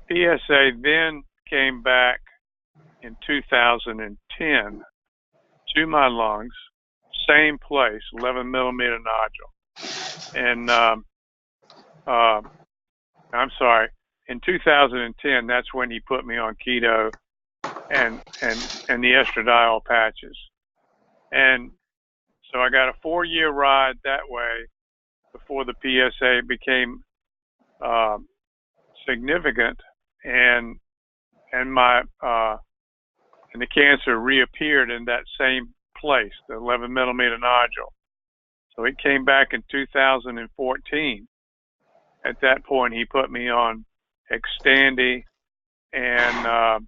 PSA then came back in 2010 to my lungs, same place, 11 millimeter nodule. And I'm sorry, in 2010, that's when he put me on keto and the estradiol patches. And so I got a 4-year ride that way before the PSA became significant, and my and the cancer reappeared in that same place, the 11 millimeter nodule. So it came back in 2014. At that point, he put me on Xtandi and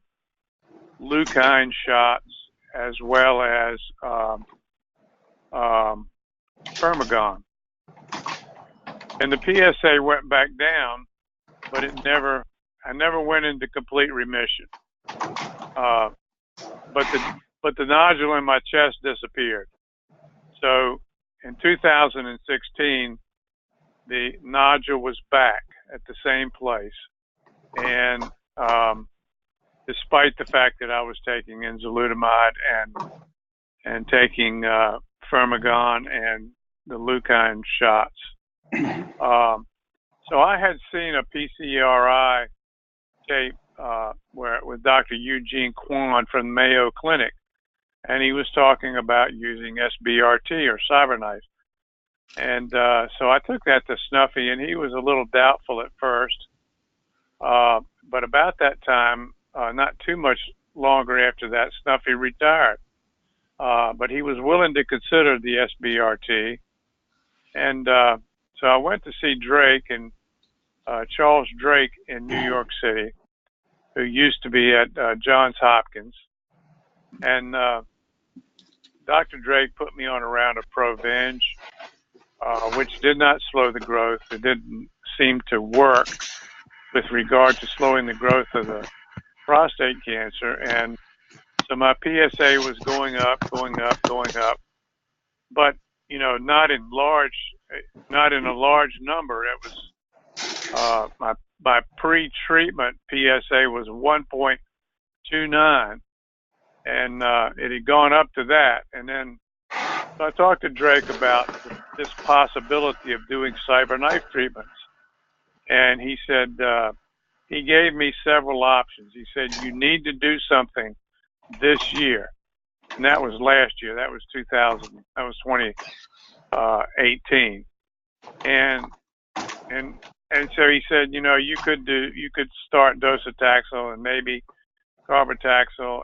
leukine shots, as well as Firmagon. And the PSA went back down, but I never went into complete remission. But the nodule in my chest disappeared. So in 2016, the nodule was back at the same place, and despite the fact that I was taking enzalutamide and taking Firmagon and the leukine shots, so I had seen a PCRI tape with Dr. Eugene Kwan from the Mayo Clinic, and he was talking about using SBRT or CyberKnife. And so I took that to Snuffy, and he was a little doubtful at first. But about that time, not too much longer after that, Snuffy retired. But he was willing to consider the SBRT. And so I went to see Drake, and Charles Drake in New York City, who used to be at Johns Hopkins. And Dr. Drake put me on a round of Provenge, which did not slow the growth. It didn't seem to work with regard to slowing the growth of the prostate cancer. And so my PSA was going up, but, you know, not in a large number. It was, my pre-treatment PSA was 1.29, and it had gone up to that. And then so I talked to Drake about this possibility of doing CyberKnife treatments. And he said, he gave me several options. He said, you need to do something this year. And that was last year. That was 2018. And so he said, you know, you could start docetaxel and maybe carbotaxel,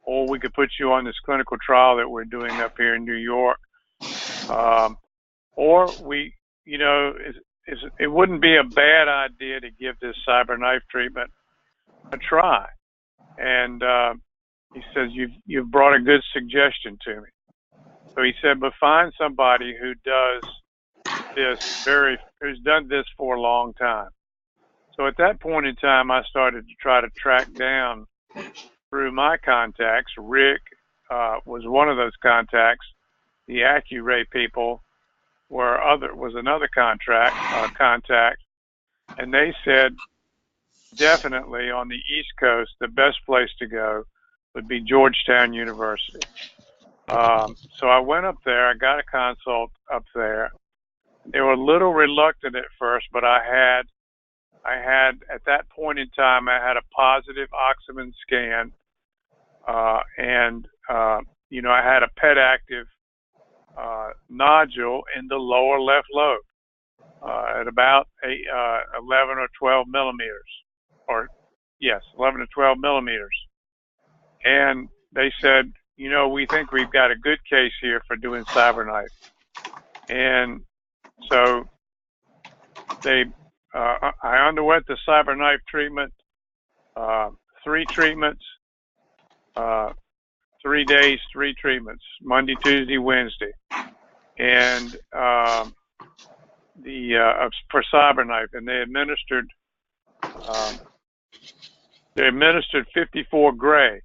or we could put you on this clinical trial that we're doing up here in New York. Or we, you know, it wouldn't be a bad idea to give this CyberKnife treatment a try. And he says, you've brought a good suggestion to me. So he said, but find somebody who does who's done this for a long time. So at that point in time, I started to try to track down through my contacts. Rick was one of those contacts. The Accuray people was another contact, and they said definitely on the East Coast, the best place to go would be Georgetown University. So I went up there. I got a consult up there. They were a little reluctant at first, but I had at that point in time, I had a positive Oxygen scan I had a PET active nodule in the lower left lobe at about 11 or 12 millimeters, or yes, 11 to 12 millimeters. And they said, we think we've got a good case here for doing CyberKnife. And so I underwent the CyberKnife treatment, 3 treatments, 3 days, 3 treatments, Monday, Tuesday, Wednesday. And for CyberKnife, and they administered 54 gray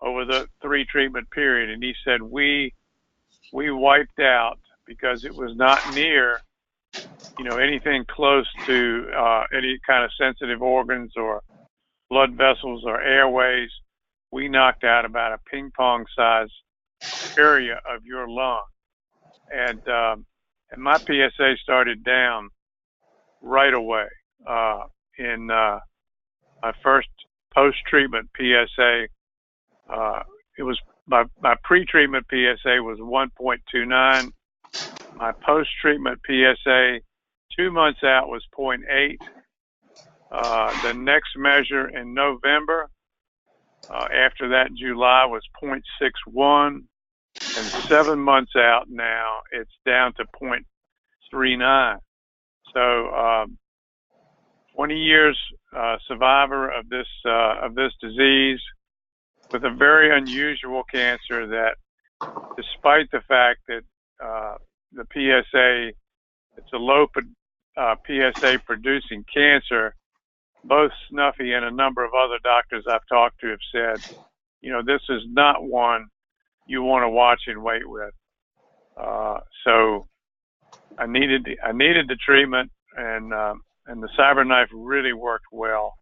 over the 3 treatment period. And he said, we wiped out because it was not near, anything close to any kind of sensitive organs or blood vessels or airways. We knocked out about a ping pong size area of your lung. And my PSA started down right away. In my first post-treatment PSA, it was my pre-treatment PSA was 1.29. My post-treatment PSA 2 months out was 0.8. The next measure in November, after that in July, was 0.61. And 7 months out now, it's down to 0.39. So 20 years survivor of this disease, with a very unusual cancer that, despite the fact that the PSA, it's a low PSA producing cancer, both Snuffy and a number of other doctors I've talked to have said, this is not one you want to watch and wait with. So I needed the treatment, and the CyberKnife really worked well.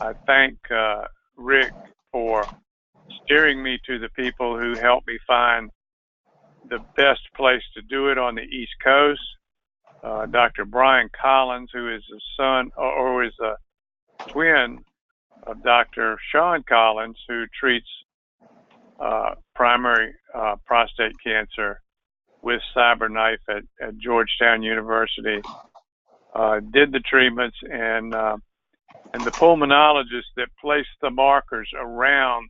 I thank Rick for steering me to the people who helped me find the best place to do it on the East Coast. Dr. Brian Collins, who is a son or is a twin of Dr. Sean Collins, who treats primary prostate cancer with CyberKnife at Georgetown University, did the treatments, and the pulmonologist that placed the markers around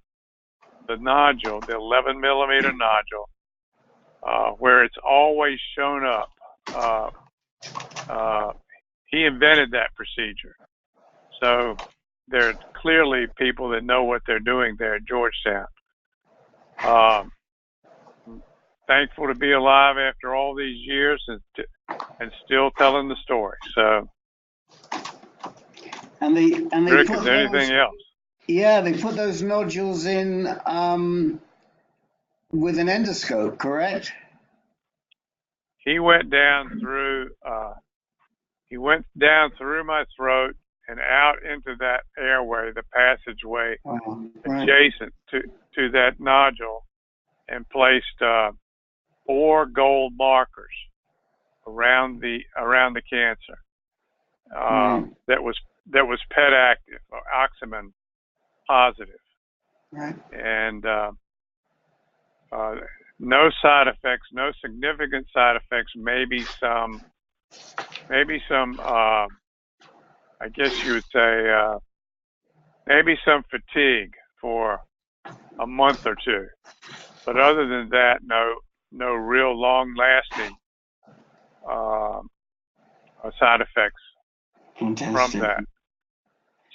the nodule, the 11 millimeter nodule, where it's always shown up. He invented that procedure. So there are clearly people that know what they're doing there at Georgetown. Thankful to be alive after all these years and still telling the story. So, And they Rick, put is there anything else? Yeah, they put those nodules in with an endoscope, correct? He went down through my throat and out into that airway, the passageway adjacent to that nodule, and placed 4 gold markers around the cancer that was PET active or oxymin positive. Right. And no side effects, no significant side effects. Maybe some. I guess you would say maybe some fatigue for a month or 2. But other than that, no real long-lasting side effects from that.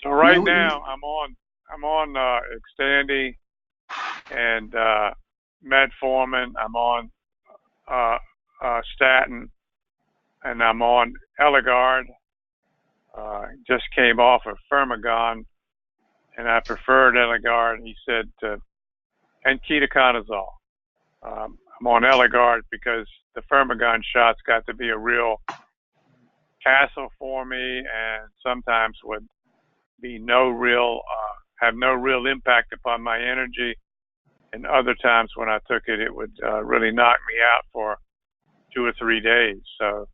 So right now, I'm on Xtandi and metformin. I'm on statin, and I'm on Eligard. Just came off of Firmagon, and I preferred Eligard. He said, and ketoconazole. I'm on Eligard because the Firmagon shots got to be a real hassle for me, and sometimes would be have no real impact upon my energy. And other times when I took it, it would really knock me out for 2 or 3 days. So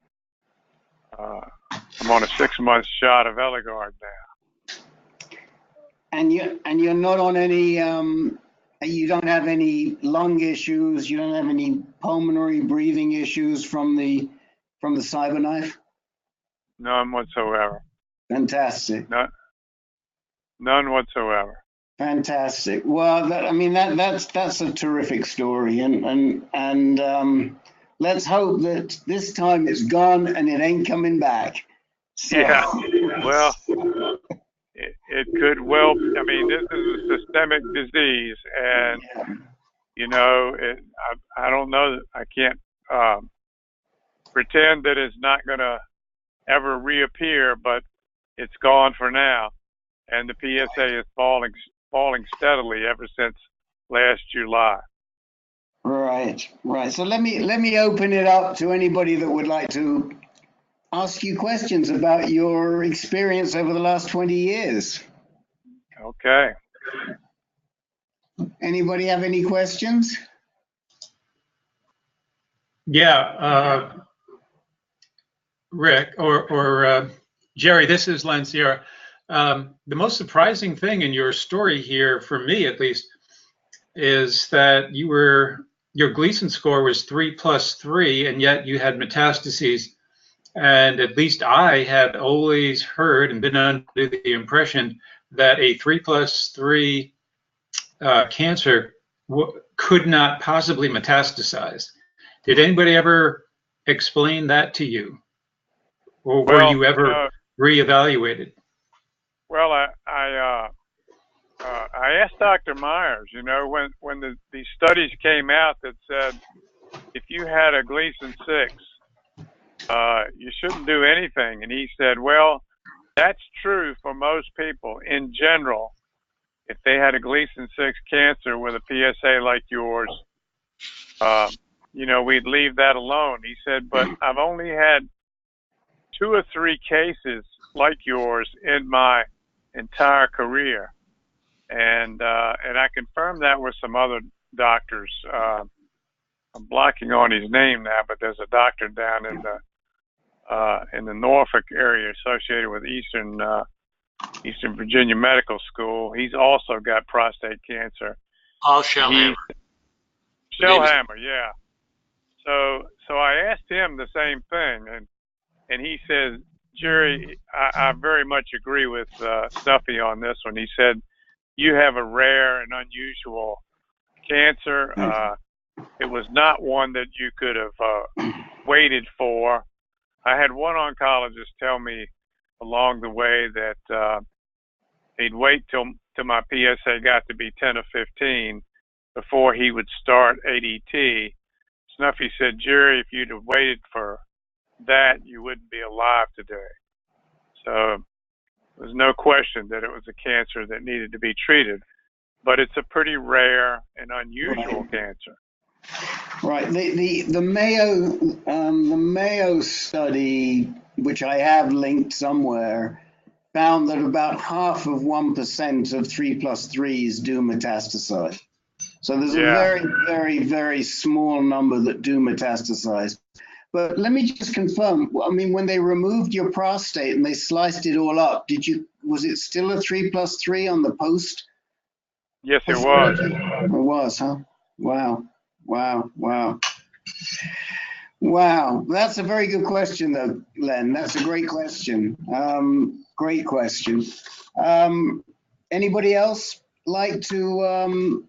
I'm on a 6-month shot of Eligard now. And you're not on any You don't have any lung issues. You don't have any pulmonary breathing issues from the CyberKnife. None whatsoever. Fantastic. None whatsoever. Fantastic. Well, that's a terrific story, and let's hope that this time it's gone and it ain't coming back. So. Yeah. Well, it could well. I mean, this is a systemic disease, and I don't know. I can't pretend that it's not going to ever reappear, but it's gone for now, and the PSA is falling steadily ever since last July. Right. So let me open it up to anybody that would like to ask you questions about your experience over the last 20 years. Okay. Anybody have any questions? Yeah, Rick or Jerry, this is Len Sierra. The most surprising thing in your story here, for me at least, is that your Gleason score was 3+3, and yet you had metastases. And at least I had always heard and been under the impression that a 3+3 cancer could not possibly metastasize. Did anybody ever explain that to you? Or were you ever reevaluated? Well, I asked Dr. Myers, when these studies came out that said if you had a Gleason 6, you shouldn't do anything. And he said, well, that's true for most people in general. If they had a Gleason 6 cancer with a PSA like yours, we'd leave that alone. He said, but I've only had 2 or 3 cases like yours in my entire career. And I confirmed that with some other doctors. I'm blocking on his name now, but there's a doctor down in the Norfolk area associated with Eastern Virginia Medical School. He's also got prostate cancer. Paul Shellhammer. Shellhammer, yeah. So I asked him the same thing, and he says, Jerry, I very much agree with Snuffy on this one. He said, you have a rare and unusual cancer. It was not one that you could have waited for. I had one oncologist tell me along the way that he'd wait till my PSA got to be 10 or 15 before he would start ADT. Snuffy said, Jerry, if you'd have waited for that, you wouldn't be alive today. So there's no question that it was a cancer that needed to be treated, but it's a pretty rare and unusual cancer. Right. The Mayo study, which I have linked somewhere, found that about 0.5% of 3+3s do metastasize. So there's a very, very, very small number that do metastasize. But let me just confirm. I mean, when they removed your prostate and they sliced it all up, was it still a 3+3 on the post? Yes, it was. It was, huh? Wow. That's a very good question, though, Len. That's a great question. Great question. Anybody else like to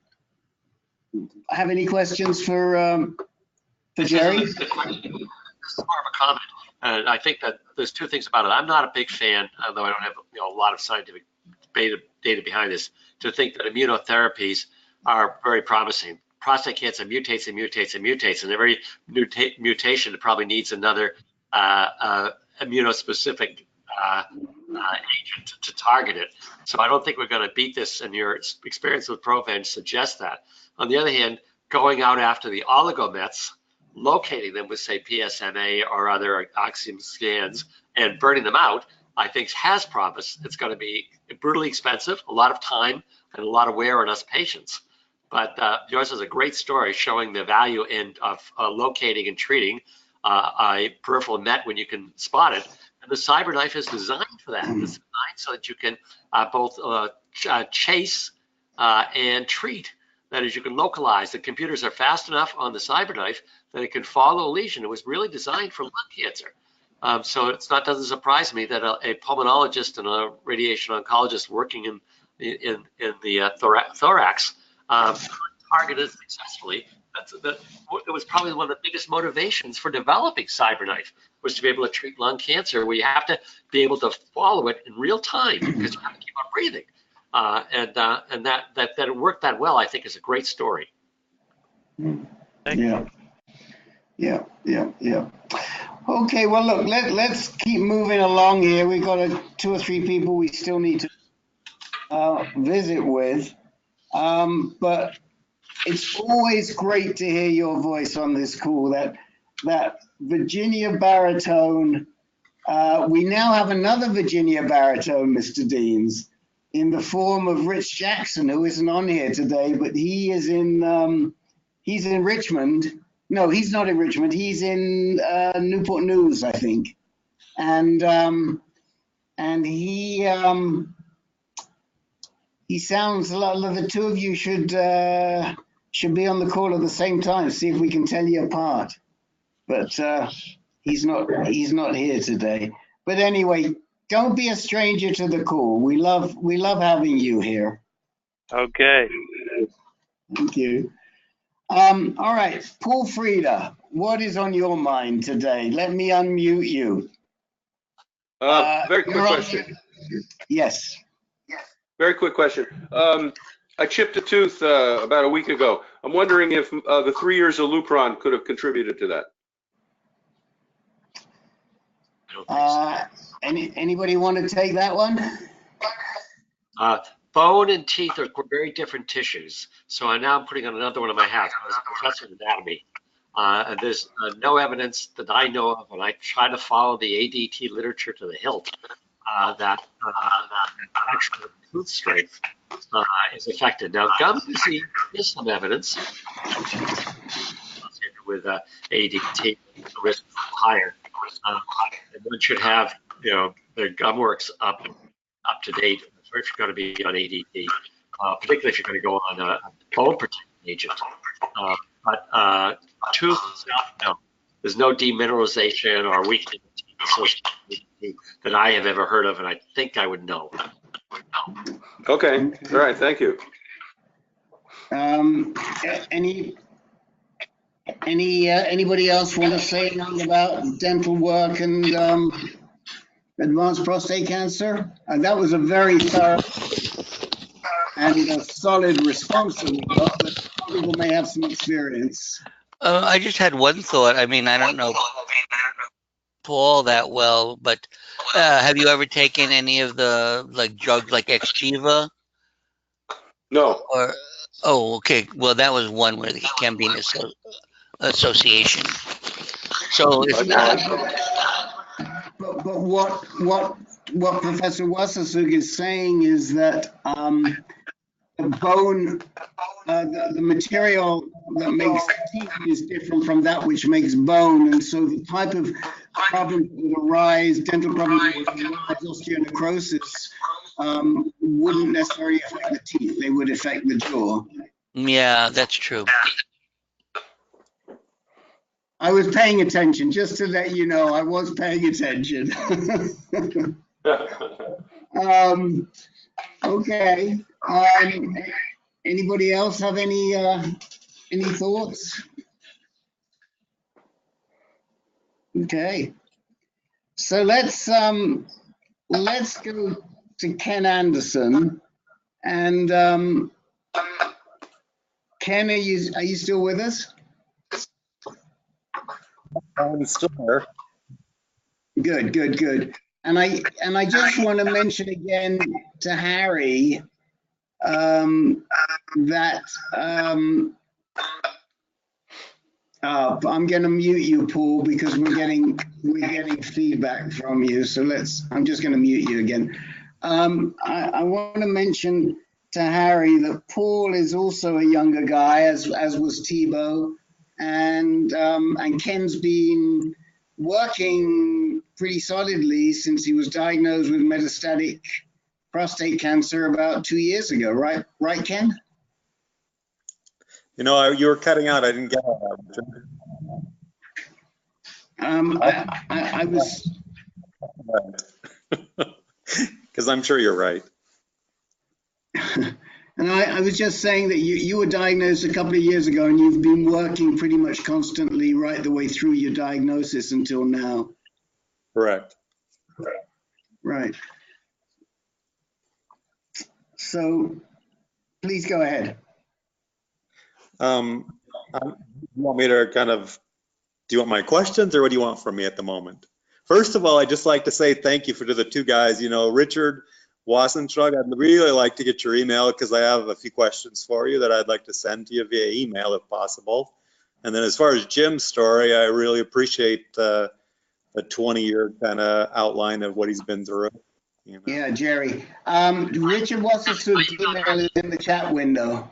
have any questions for Jerry? This is more of a comment. And I think that there's 2 things about it. I'm not a big fan, although I don't have a lot of scientific data behind this, to think that immunotherapies are very promising. Prostate cancer mutates and mutates and mutates, and every mutation probably needs another immunospecific agent to target it. So I don't think we're going to beat this, and your experience with Provenge suggests that. On the other hand, going out after the oligomets, locating them with, say, PSMA or other Oxium scans and burning them out, I think has promise. It's going to be brutally expensive, a lot of time, and a lot of wear on us patients. But yours is a great story showing the value of locating and treating a peripheral met when you can spot it. And the CyberKnife is designed for that. It's designed so that you can both chase and treat That is, you can localize. The computers are fast enough on the CyberKnife that it can follow a lesion. It was really designed for lung cancer. So doesn't surprise me that a pulmonologist and a radiation oncologist working in the thorax targeted successfully. It was probably one of the biggest motivations for developing CyberKnife, was to be able to treat lung cancer, where you have to be able to follow it in real time because you have to keep on breathing. And that it worked that well, I think, is a great story. Yeah. Okay, well, look, let's keep moving along here. We've got 2 or 3 people we still need to visit with. But it's always great to hear your voice on this call, that Virginia baritone. We now have another Virginia baritone, Mr. Deans, in the form of Rich Jackson, who isn't on here today, but he is he's in Richmond. No, he's not in Richmond. He's in Newport News, I think. And he sounds like the 2 of you should be on the call at the same time. See if we can tell you apart. But he's not here today. But anyway, don't be a stranger to the call. We love having you here. Okay. Thank you. All right, Paul Frieda, what is on your mind today? Let me unmute you. Very quick question. Yes. Very quick question. I chipped a tooth about a week ago. I'm wondering if the 3 years of Lupron could have contributed to that. Anybody want to take that one? Bone and teeth are very different tissues. So I'm putting on another one of my hats. I was a professor of anatomy. And there's no evidence that I know of, and I try to follow the ADT literature to the hilt, that actual tooth strength is affected. Now, gum disease is some evidence with ADT, the risk is higher. And one should have, their gum works up to date if you're going to be on ADT, particularly if you're going to go on a bone protecting agent. But tooth itself, no. There's no demineralization or weakening of teeth associated with ADT that I have ever heard of, and I think I would know. Okay. All right. Thank you. Anybody else want to say anything about dental work and advanced prostate cancer? That was a very thorough and a solid response that we got, but some people may have some experience. I just had one thought. I mean, I don't know Paul that well, but have you ever taken any of the drugs like Xgeva? No. Or okay. Well, that was one where there can be an association. So it's not. But what Professor Wassersuch is saying is that the bone, the material that makes teeth is different from that which makes bone, and so the type of problems that arise, dental problems that arise, osteonecrosis, wouldn't necessarily affect the teeth; they would affect the jaw. Yeah, that's true. I was paying attention, just to let you know, I was paying attention. Okay. Anybody else have any thoughts? Okay. So let's go to Ken Anderson. And Ken, are you still with us? I'm still there. Good. And I just want to mention again to Harry that I'm going to mute you, Paul, because we're getting feedback from you. So I'm just going to mute you again. I want to mention to Harry that Paul is also a younger guy, as was Thibaut, and Ken's been working pretty solidly since he was diagnosed with metastatic prostate cancer about 2 years ago, right, Ken? You know, you were cutting out. I didn't get all that. I was, Because I'm sure you're right. and I was just saying that you were diagnosed a couple of years ago, and you've been working pretty much constantly right the way through your diagnosis until now. Correct. Right. So please go ahead. You want me to kind of, do you want my questions or what do you want from me at the moment? First of all, I'd just like to say thank you to the two guys, you know, Richard Wassentrug. I'd really like to get your email because I have a few questions for you that I'd like to send to you via email if possible. And then as far as Jim's story, I really appreciate the 20-year kind of outline of what he's been through. You know? Yeah, Jerry. Richard Wassentrug's email is in the chat window.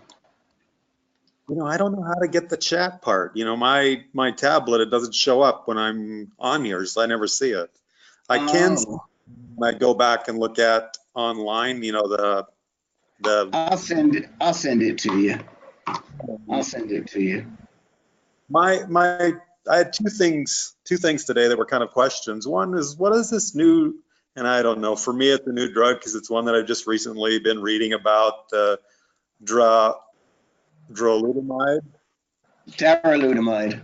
You know, I don't know how to get the chat part. You know, my tablet, it doesn't show up when I'm on here, so I never see it. I can see when I go back and look at online, you know, the I'll send it to you. I'll send it to you. I had two things today that were kind of questions. One is, what is this new, and I don't know, for me it's a new drug because it's one that I've just recently been reading about, darolutamide. Darolutamide.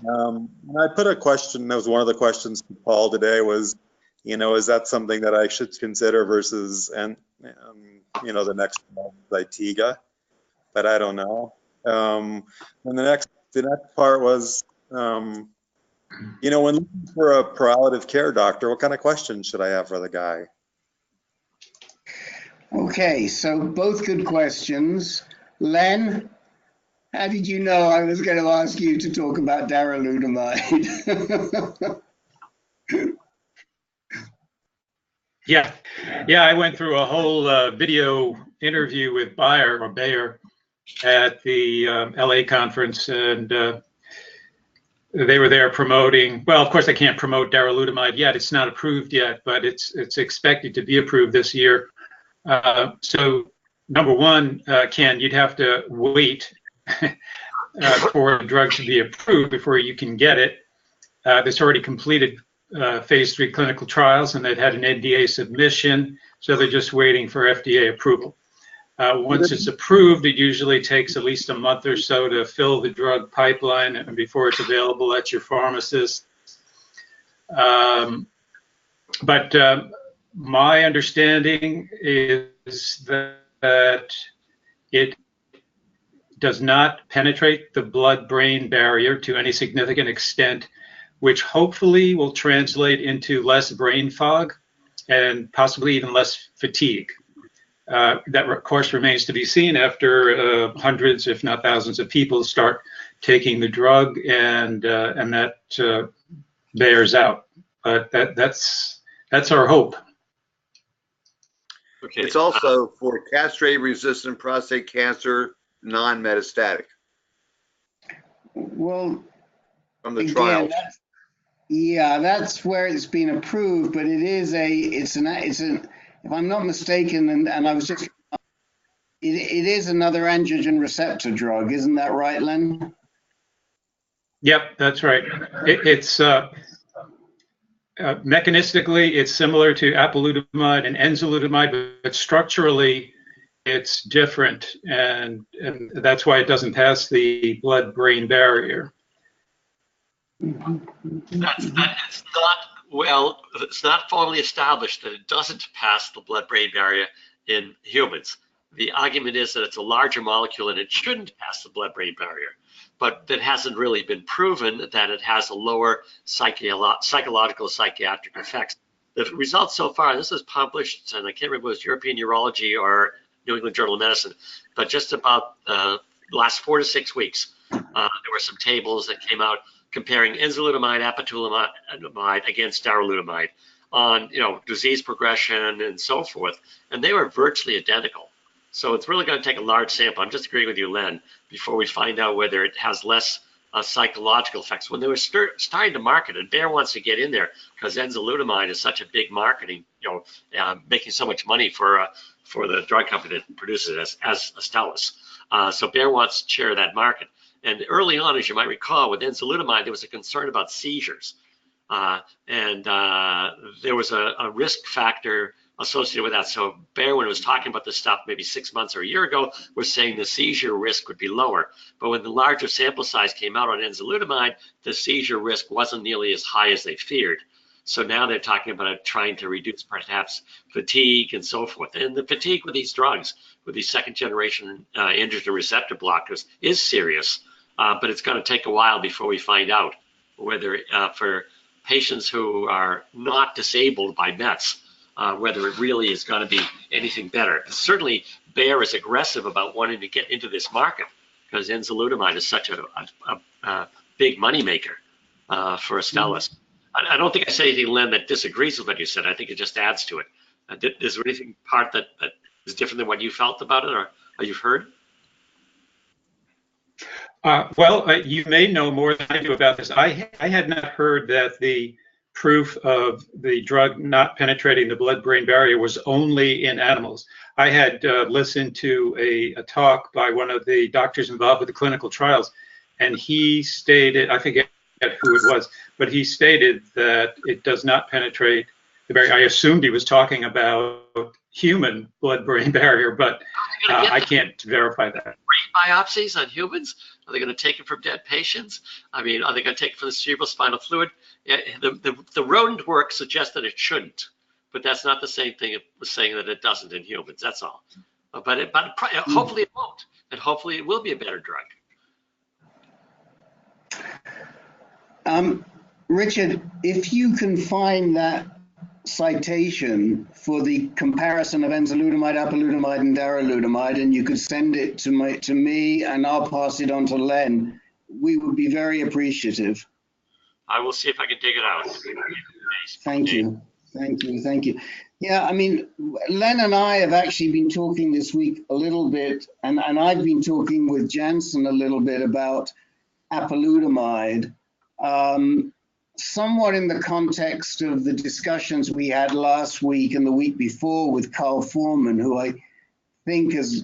And I put a question, that was one of the questions to Paul today was, you know, is that something that I should consider versus, and you know, the next Zytiga, but I don't know. And the next part was, you know, when looking for a palliative care doctor, what kind of questions should I have for the guy? Okay, so both good questions. Len, how did you know I was going to ask you to talk about darolutamide? Yeah, I went through a whole video interview with Bayer at the LA conference, and they were there promoting. Well, of course, I can't promote darolutamide yet; it's not approved yet, but it's expected to be approved this year. So, number one, Ken, you'd have to wait for the drug to be approved before you can get it. This already completed phase 3 clinical trials, and they've had an NDA submission, so they're just waiting for FDA approval. Once it's approved, it usually takes at least a month or so to fill the drug pipeline and before it's available at your pharmacist. But my understanding is that it does not penetrate the blood-brain barrier to any significant extent, which hopefully will translate into less brain fog and possibly even less fatigue. That, of course, remains to be seen after hundreds, if not thousands, of people start taking the drug, and that bears out. But that's our hope. Okay. It's also for castrate-resistant prostate cancer, non-metastatic. Well, from the trial. That's where it's been approved, but it's an if I'm not mistaken, and I was just, it is another androgen receptor drug, isn't that right, Len? Yep, that's right. It's mechanistically, it's similar to apalutamide and enzalutamide, but structurally, it's different, and that's why it doesn't pass the blood-brain barrier. It's not formally established that it doesn't pass the blood-brain barrier in humans. The argument is that it's a larger molecule and it shouldn't pass the blood-brain barrier, but that hasn't really been proven that it has a lower psychological psychiatric effects. The results so far, this is published, and I can't remember if it was European Urology or New England Journal of Medicine, but just about the last 4 to 6 weeks, there were some tables that came out comparing enzalutamide, apalutamide against darolutamide on, disease progression and so forth, and they were virtually identical. So it's really going to take a large sample. I'm just agreeing with you, Len, before we find out whether it has less psychological effects. When they were starting to market it, Bayer wants to get in there because enzalutamide is such a big marketing, making so much money for the drug company that produces it as Astellas. So Bayer wants to share that market. And early on, as you might recall, with enzalutamide, there was a concern about seizures. And there was a risk factor associated with that. So Bayer, when it was talking about this stuff maybe 6 months or a year ago, was saying the seizure risk would be lower. But when the larger sample size came out on enzalutamide, the seizure risk wasn't nearly as high as they feared. So now they're talking about trying to reduce perhaps fatigue and so forth. And the fatigue with these drugs, with these second generation androgen receptor blockers, is serious. But it's going to take a while before we find out whether for patients who are not disabled by METs, whether it really is going to be anything better. Certainly, Bayer is aggressive about wanting to get into this market because enzalutamide is such a big moneymaker for Astellas. I don't think I said anything, Len, that disagrees with what you said. I think it just adds to it. Is there anything part that is different than what you felt about it or you've heard? Well, you may know more than I do about this. I had not heard that the proof of the drug not penetrating the blood-brain barrier was only in animals. I had listened to a talk by one of the doctors involved with the clinical trials, and he stated, I forget who it was, but he stated that it does not penetrate the barrier. I assumed he was talking about human blood-brain barrier, but I can't verify that. Brain biopsies on humans? Are they going to take it from dead patients? I mean, are they going to take it from the cerebrospinal fluid? The rodent work suggests that it shouldn't, but that's not the same thing as saying that it doesn't in humans. That's all. But hopefully it won't, and hopefully it will be a better drug. Richard, if you can find that citation for the comparison of enzalutamide, apalutamide, and darolutamide, and you could send it to me, and I'll pass it on to Len, we would be very appreciative. I will see if I can dig it out. Thank you. Thank you. Thank you. Yeah, I mean, Len and I have actually been talking this week a little bit, and I've been talking with Jansen a little bit about apalutamide. Somewhat in the context of the discussions we had last week and the week before with Carl Foreman, who I think has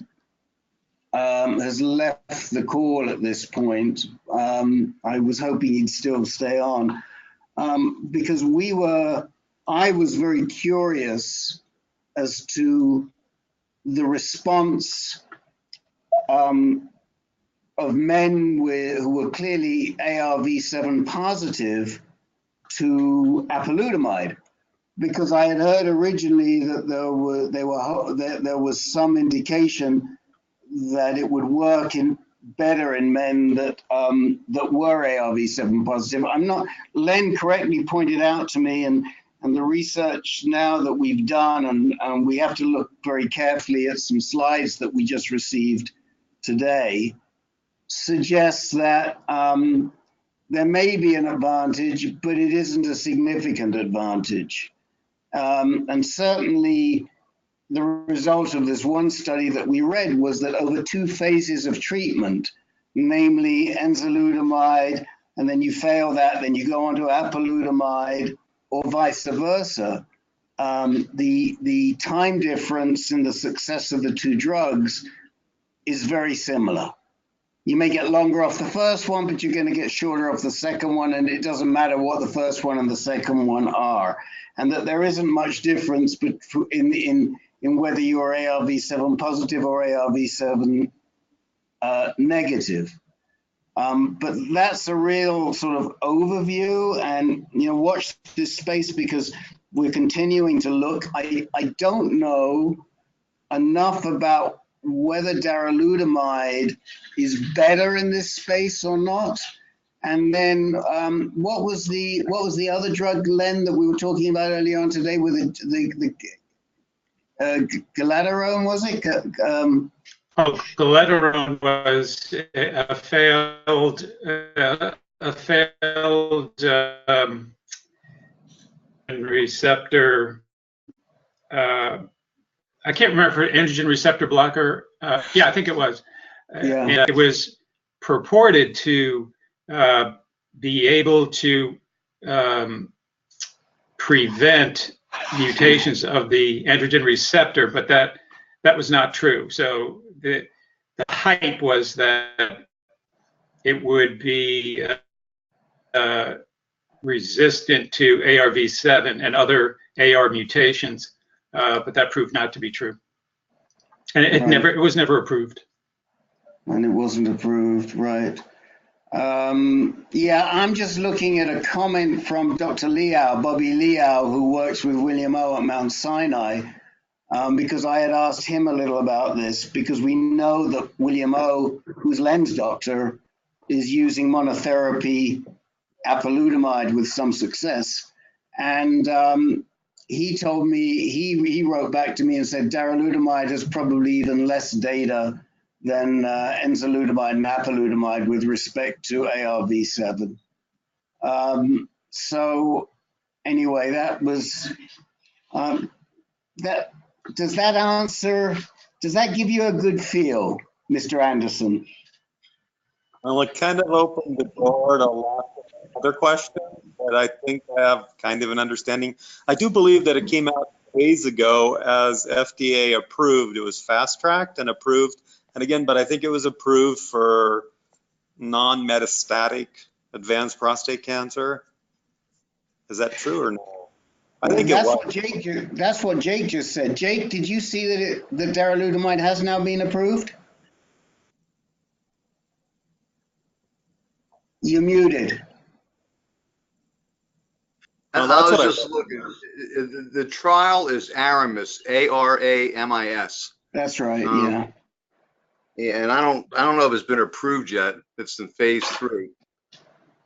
left the call at this point. I was hoping he'd still stay on because I was very curious as to the response of men who were clearly ARV7 positive to apalutamide, because I had heard originally that there was some indication that it would work better in men that were ARV7 positive. Len correctly pointed out to me, and the research now that we've done, and we have to look very carefully at some slides that we just received today, suggests that there may be an advantage, but it isn't a significant advantage. And certainly the result of this one study that we read was that over 2 phases of treatment, namely enzalutamide, and then you fail that, then you go on to apalutamide, or vice versa, the time difference in the success of the 2 drugs is very similar. You may get longer off the first one, but you're going to get shorter off the second one, and it doesn't matter what the first one and the second one are. And that there isn't much difference in whether you're ARV7 positive or ARV7 negative. But that's a real sort of overview, and watch this space because we're continuing to look. I don't know enough about whether darolutamide is better in this space or not. And then what was the other drug, Len, that we were talking about earlier on today with the galaterone, was it? Galaterone was a failed receptor. I can't remember if androgen receptor blocker. Yeah, I think it was. Yeah. And it was purported to be able to prevent mutations of the androgen receptor, but that was not true. So the hype was that it would be resistant to ARV7 and other AR mutations, but that proved not to be true. And it was never approved. And it wasn't approved, right? Yeah, I'm just looking at a comment from Dr. Liao, Bobby Liao, who works with William O at Mount Sinai, because I had asked him a little about this, because we know that William O, who's Len's doctor, is using monotherapy apalutamide with some success. And he told me, he wrote back to me and said, darolutamide has probably even less data than enzalutamide and apalutamide with respect to ARV7. So anyway, that was, does that answer, does that give you a good feel, Mr. Anderson? Well, it kind of opened the door to lots of other questions, but I think I have kind of an understanding. I do believe that it came out days ago as FDA approved. It was fast-tracked and approved. And again, but I think it was approved for non-metastatic advanced prostate cancer. Is that true or no? I think that's it was. That's what Jake just said. Jake, did you see that that darolutamide has now been approved? You're muted. I was just looking. The trial is ARAMIS, ARAMIS. That's right. Yeah. Yeah, and I don't know if it's been approved yet. It's in phase 3.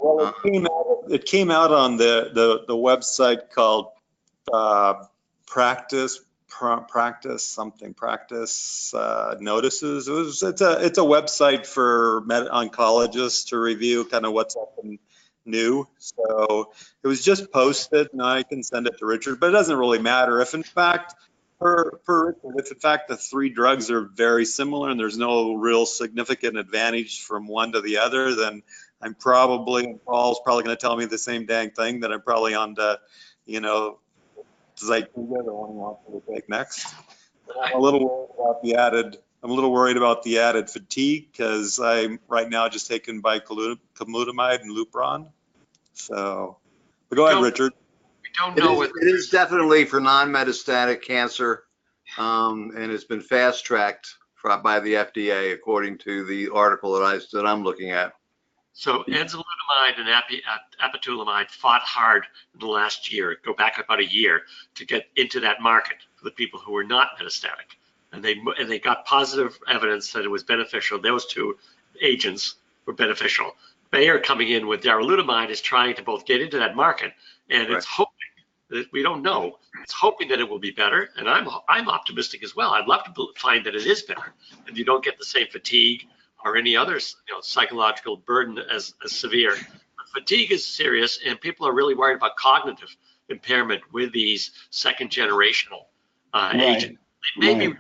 Well, it came out on the website called Practice Notices. It's a website for oncologists to review kind of what's up and new. So it was just posted, and I can send it to Richard, but it doesn't really matter if in fact the 3 drugs are very similar and there's no real significant advantage from one to the other, then I'm probably, Paul's probably going to tell me the same dang thing, that I'm probably on to, Zytiga, the one he wants me to take next. I'm a little worried about the added fatigue because I'm right now just taking bicalutamide and Lupron. So, but go ahead, Richard. It is definitely for non-metastatic cancer, and it's been fast-tracked by the FDA according to the article that I'm looking at. So enzalutamide and apalutamide fought hard in the last year, go back about a year, to get into that market for the people who were not metastatic. And they got positive evidence that it was beneficial. Those 2 agents were beneficial. Bayer coming in with darolutamide is trying to both get into that market, and it's hoping that, we don't know, it's hoping that it will be better. And I'm optimistic as well. I'd love to find that it is better, and you don't get the same fatigue or any other psychological burden as severe. But fatigue is serious, and people are really worried about cognitive impairment with these second generational agents. They may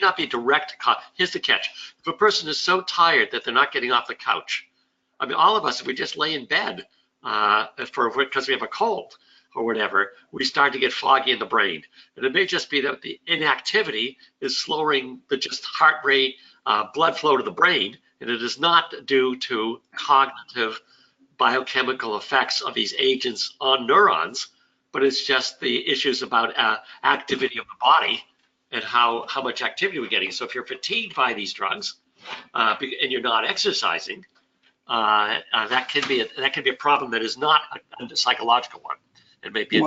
not be direct. Here's the catch: if a person is so tired that they're not getting off the couch, I mean, all of us, if we just lay in bed because we have a cold or whatever, we start to get foggy in the brain. And it may just be that the inactivity is slowing the just heart rate, blood flow to the brain, and it is not due to cognitive biochemical effects of these agents on neurons, but it's just the issues about activity of the body and how much activity we're getting. So if you're fatigued by these drugs and you're not exercising, that can be a problem that is not a psychological one. It may be a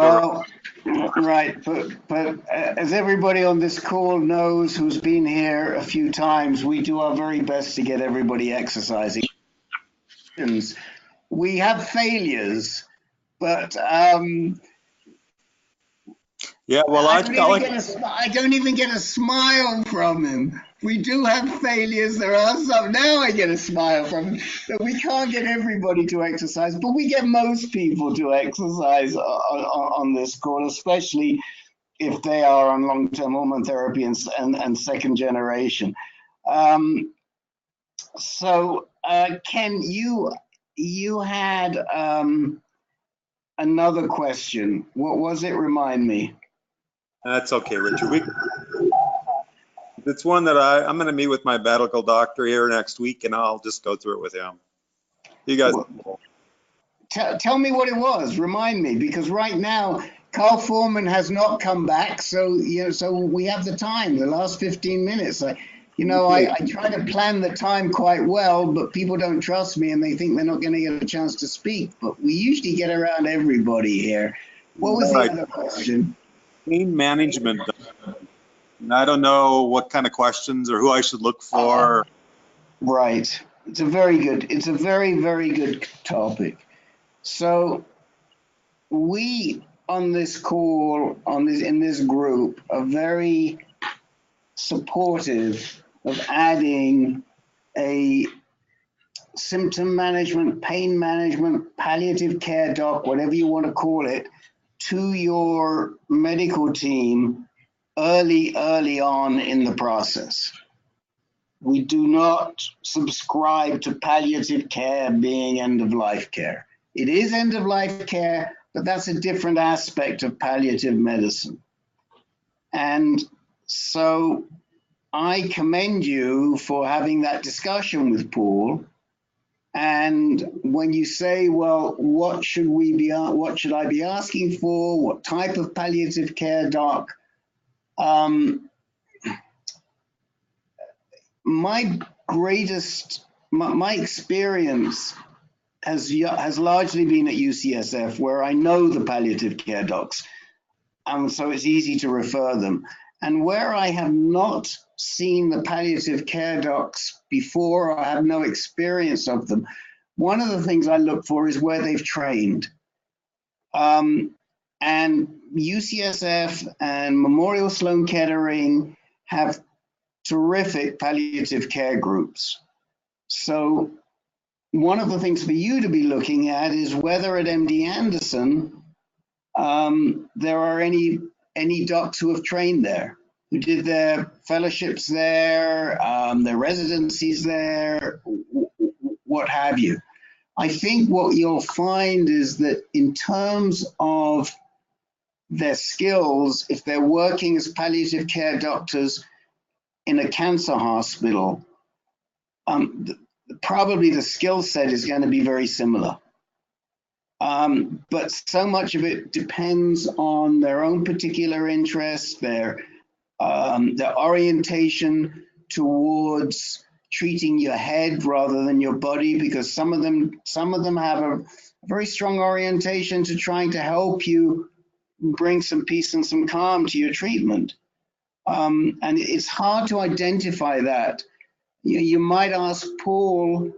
right, but as everybody on this call knows who's been here a few times, we do our very best to get everybody exercising. We have failures, but yeah, well, I don't even get a smile from him. We do have failures. There are some. Now I get a smile from him. That we can't get everybody to exercise, but we get most people to exercise on this call, especially if they are on long-term hormone therapy and second generation. So, Ken, you had another question. What was it? Remind me. That's okay, Richard. It's one that I'm going to meet with my medical doctor here next week, and I'll just go through it with him. You guys. Tell me what it was. Remind me, because right now Carl Foreman has not come back, so so we have the time. The last 15 minutes. I try to plan the time quite well, but people don't trust me, and they think they're not going to get a chance to speak. But we usually get around everybody here. What was the other question? Pain management. And I don't know what kind of questions or who I should look for. Right. It's a very, very good topic. So we on this call, in this group, are very supportive of adding a symptom management, pain management, palliative care doc, whatever you want to call it, to your medical team early on in the process. We do not subscribe to palliative care being end-of-life care. It is end-of-life care, but that's a different aspect of palliative medicine. And so I commend you for having that discussion with Paul. And when you say, well, what should I be asking for? What type of palliative care doc? My experience has largely been at UCSF, where I know the palliative care docs, so it's easy to refer them. And where I have not seen the palliative care docs before, or I have no experience of them, one of the things I look for is where they've trained. And UCSF and Memorial Sloan Kettering have terrific palliative care groups. So one of the things for you to be looking at is whether at MD Anderson there are any docs who have trained there, who did their fellowships there, their residencies there, what have you. I think what you'll find is that in terms of their skills, if they're working as palliative care doctors in a cancer hospital, probably the skill set is going to be very similar. But so much of it depends on their own particular interests, their orientation towards treating your head rather than your body, because some of them have a very strong orientation to trying to help you bring some peace and some calm to your treatment. And it's hard to identify that. You might ask Paul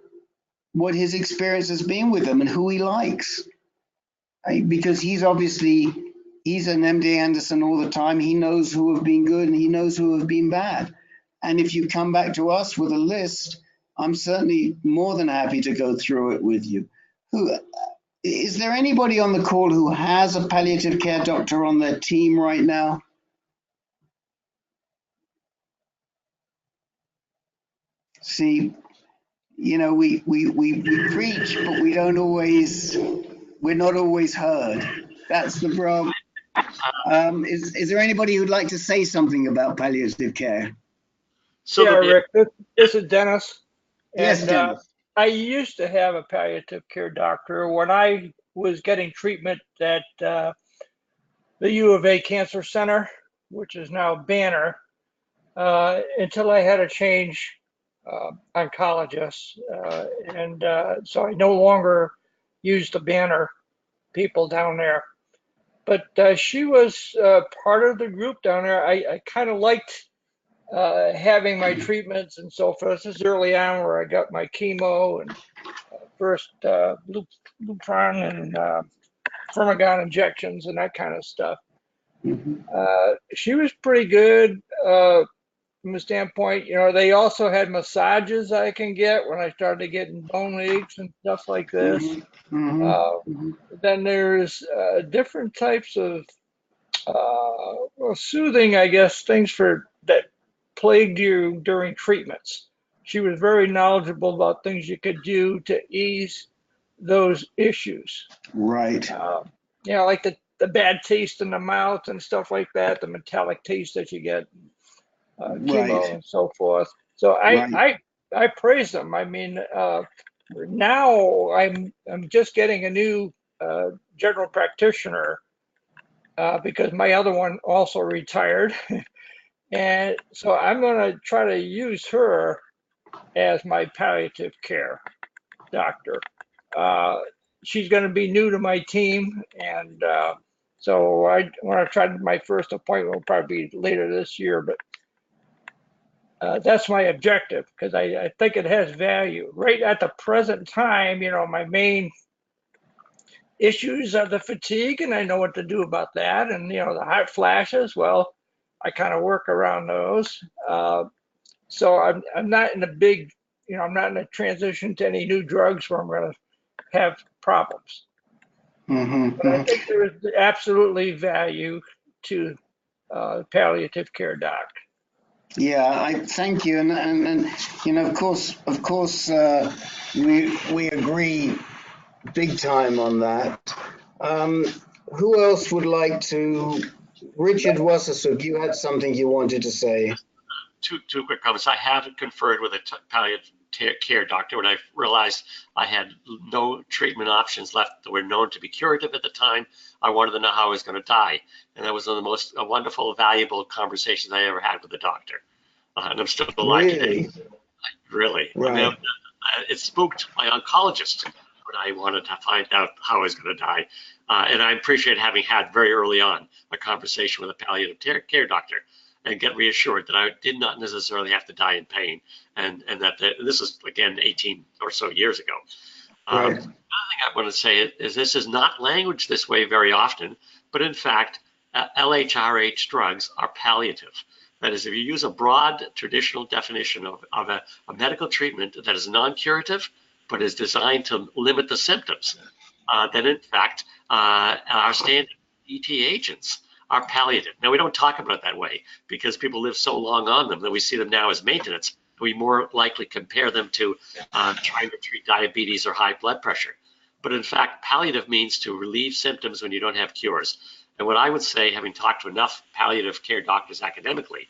what his experience has been with them and who he likes, because he's an MD Anderson all the time. He knows who have been good and he knows who have been bad. And if you come back to us with a list, I'm certainly more than happy to go through it with you. Is there anybody on the call who has a palliative care doctor on their team right now? See, we preach, but we're not always heard. That's the problem. Is there anybody who'd like to say something about palliative care? So yeah, Rick, this is Dennis. Yes, and, Dennis. I used to have a palliative care doctor when I was getting treatment at the U of A Cancer Center, which is now Banner, until I had to change oncologists. So I no longer use the Banner people down there. But she was part of the group down there. I kind of liked having my treatments and so forth. This is early on where I got my chemo and first Lupron and Firmagon injections and that kind of stuff. She was pretty good from the standpoint, they also had massages I can get when I started getting bone aches and stuff like this. Then there's different types of soothing, I guess, things that plagued you during treatments. She was very knowledgeable about things you could do to ease those issues. Right. Like the bad taste in the mouth and stuff like that, the metallic taste that you get. Right. chemo and so forth. So Right. I praise them. I mean, now I'm just getting a new general practitioner because my other one also retired, and so I'm going to try to use her as my palliative care doctor. Uh, she's going to be new to my team, and so when I try my first appointment will probably be later this year, but that's my objective because I think it has value. Right at the present time, my main issues are the fatigue, and I know what to do about that, and the hot flashes. Well, I kind of work around those. So I'm not in a big, I'm not in a transition to any new drugs where I'm going to have problems. But I think there is absolutely value to palliative care doc. Yeah, I thank you, and of course, we agree big time on that. Who else would like to? Richard Wassersook, you had something you wanted to say. Two quick comments. I have conferred with a palliative care doctor when I realized I had no treatment options left that were known to be curative at the time. I wanted to know how I was going to die, and that was one of the most wonderful, valuable conversations I ever had with a doctor. And I'm still alive today. Really. Right. I mean, it spooked my oncologist when I wanted to find out how I was going to die. And I appreciate having had very early on a conversation with a palliative care doctor and get reassured that I did not necessarily have to die in pain, and that this is, again, 18 or so years ago. Right. Another thing I want to say is this is not languaged this way very often, but in fact, LHRH drugs are palliative. That is, if you use a broad traditional definition of a medical treatment that is non-curative, but is designed to limit the symptoms, then in fact, our standard ET agents are palliative. Now, we don't talk about it that way because people live so long on them that we see them now as maintenance. We more likely compare them to trying to treat diabetes or high blood pressure. But in fact, palliative means to relieve symptoms when you don't have cures. And what I would say, having talked to enough palliative care doctors academically,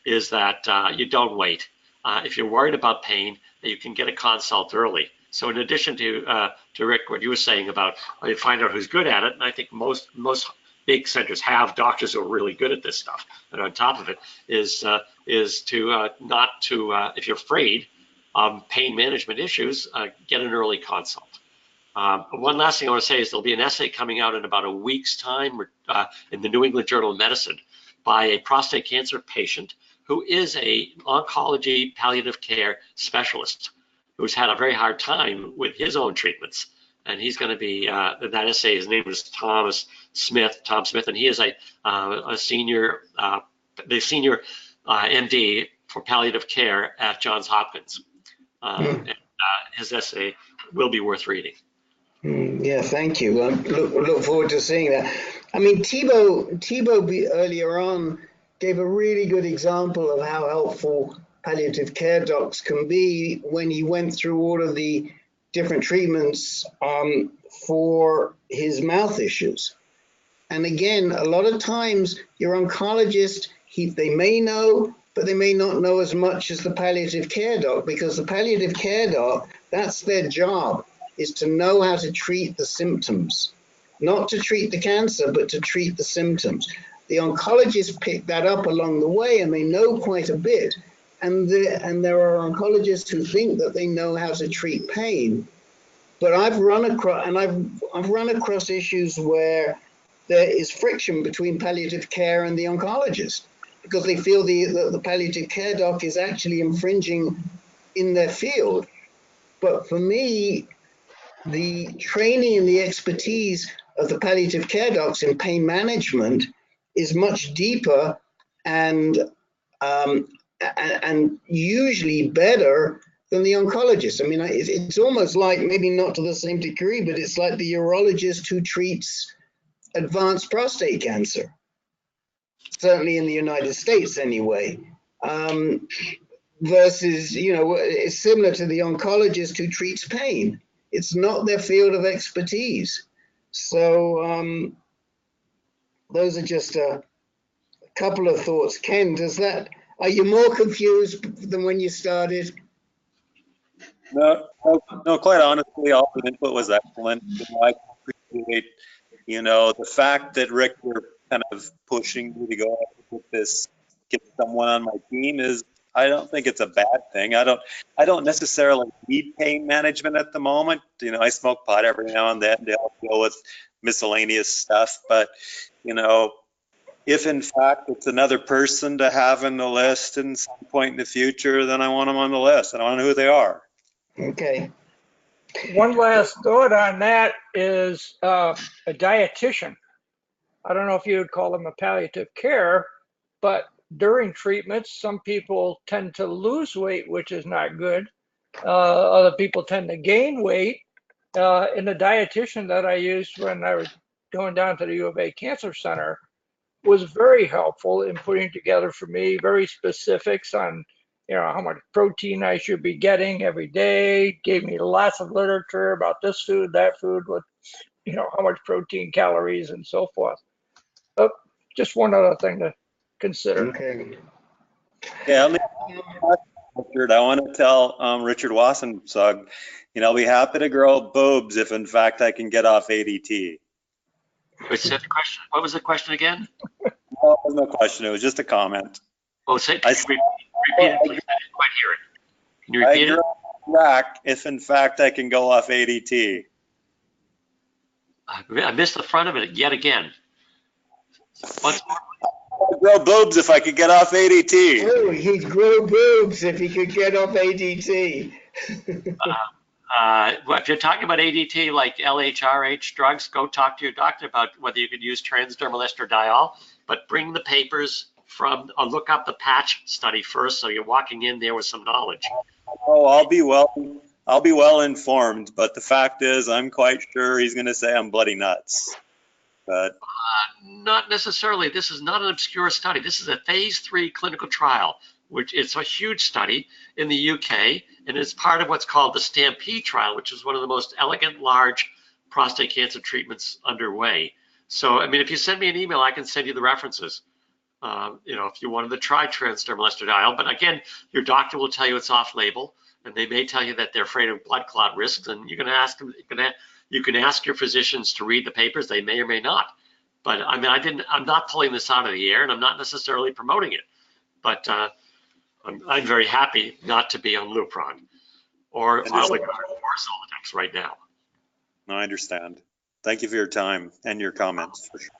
is that you don't wait. If you're worried about pain, you can get a consult early. So in addition to Rick, what you were saying about you find out who's good at it, and I think most big centers have doctors who are really good at this stuff. And on top of it is to not to if you're afraid of pain management issues, get an early consult. One last thing I want to say is there'll be an essay coming out in about a week's time in the New England Journal of Medicine by a prostate cancer patient who is a oncology palliative care specialist who's had a very hard time with his own treatments. And he's going to be, that essay, his name is Tom Smith, and he is a senior, the senior MD for palliative care at Johns Hopkins. And his essay will be worth reading. Yeah, thank you. Look forward to seeing that. I mean, Thibaut earlier on gave a really good example of how helpful palliative care docs can be when he went through all of the different treatments for his mouth issues. And again, a lot of times your oncologist, they may know, but they may not know as much as the palliative care doc, because the palliative care doc, that's their job, is to know how to treat the symptoms, not to treat the cancer, but to treat the symptoms. The oncologists pick that up along the way, and they know quite a bit. And there are oncologists who think that they know how to treat pain. But I've run across issues where there is friction between palliative care and the oncologist, because they feel the palliative care doc is actually infringing in their field. But for me, the training and the expertise of the palliative care docs in pain management is much deeper and usually better than the oncologist. I mean, it's almost like, maybe not to the same degree, but it's like the urologist who treats advanced prostate cancer, certainly in the United States anyway, versus, it's similar to the oncologist who treats pain. It's not their field of expertise. So those are just a couple of thoughts. Ken, are you more confused than when you started? No, quite honestly, all the input was excellent. I appreciate, the fact that Rick, you're kind of pushing me to go ahead with this, get someone on my team I don't think it's a bad thing. I don't necessarily need pain management at the moment. I smoke pot every now and then to help deal with miscellaneous stuff. But, if in fact it's another person to have in the list in some point in the future, then I want them on the list. I don't know who they are. Okay. One last thought on that is a dietitian. I don't know if you would call them a palliative care, but during treatments, some people tend to lose weight, which is not good. Other people tend to gain weight. And the dietitian that I used when I was going down to the U of A Cancer Center was very helpful in putting together for me very specifics on how much protein I should be getting every day, gave me lots of literature about this food, that food, with how much protein, calories, and so forth. But just one other thing to consider. Okay. Yeah, Richard, I want to tell Richard Wassensug, I'll be happy to grow boobs if in fact I can get off ADT. What was the question again? No, it was no question. It was just a comment. Oh, repeat it, please. I didn't quite hear it. Can you repeat it? Rack if in fact I can go off ADT. I missed the front of it yet again. Once more. I'd grow boobs if I could get off ADT. Oh, he'd grow boobs if he could get off ADT. Well, if you're talking about ADT like LHRH drugs, go talk to your doctor about whether you could use transdermal estradiol, but bring the papers look up the patch study first, so you're walking in there with some knowledge. Oh, I'll be well informed, but the fact is I'm quite sure he's going to say I'm bloody nuts. But not necessarily. This is not an obscure study. This is a phase 3 clinical trial, which it's a huge study in the UK, and it's part of what's called the Stampede trial, which is one of the most elegant, large prostate cancer treatments underway. So, I mean, if you send me an email, I can send you the references. If you wanted to try transdermal estradiol, but again, your doctor will tell you it's off-label, and they may tell you that they're afraid of blood clot risks, and you're going to ask them. You can ask your physicians to read the papers. They may or may not. But I mean, I'm not pulling this out of the air, and I'm not necessarily promoting it. But I'm very happy not to be on Lupron or Zoladex right now. No, I understand. Thank you for your time and your comments. For sure.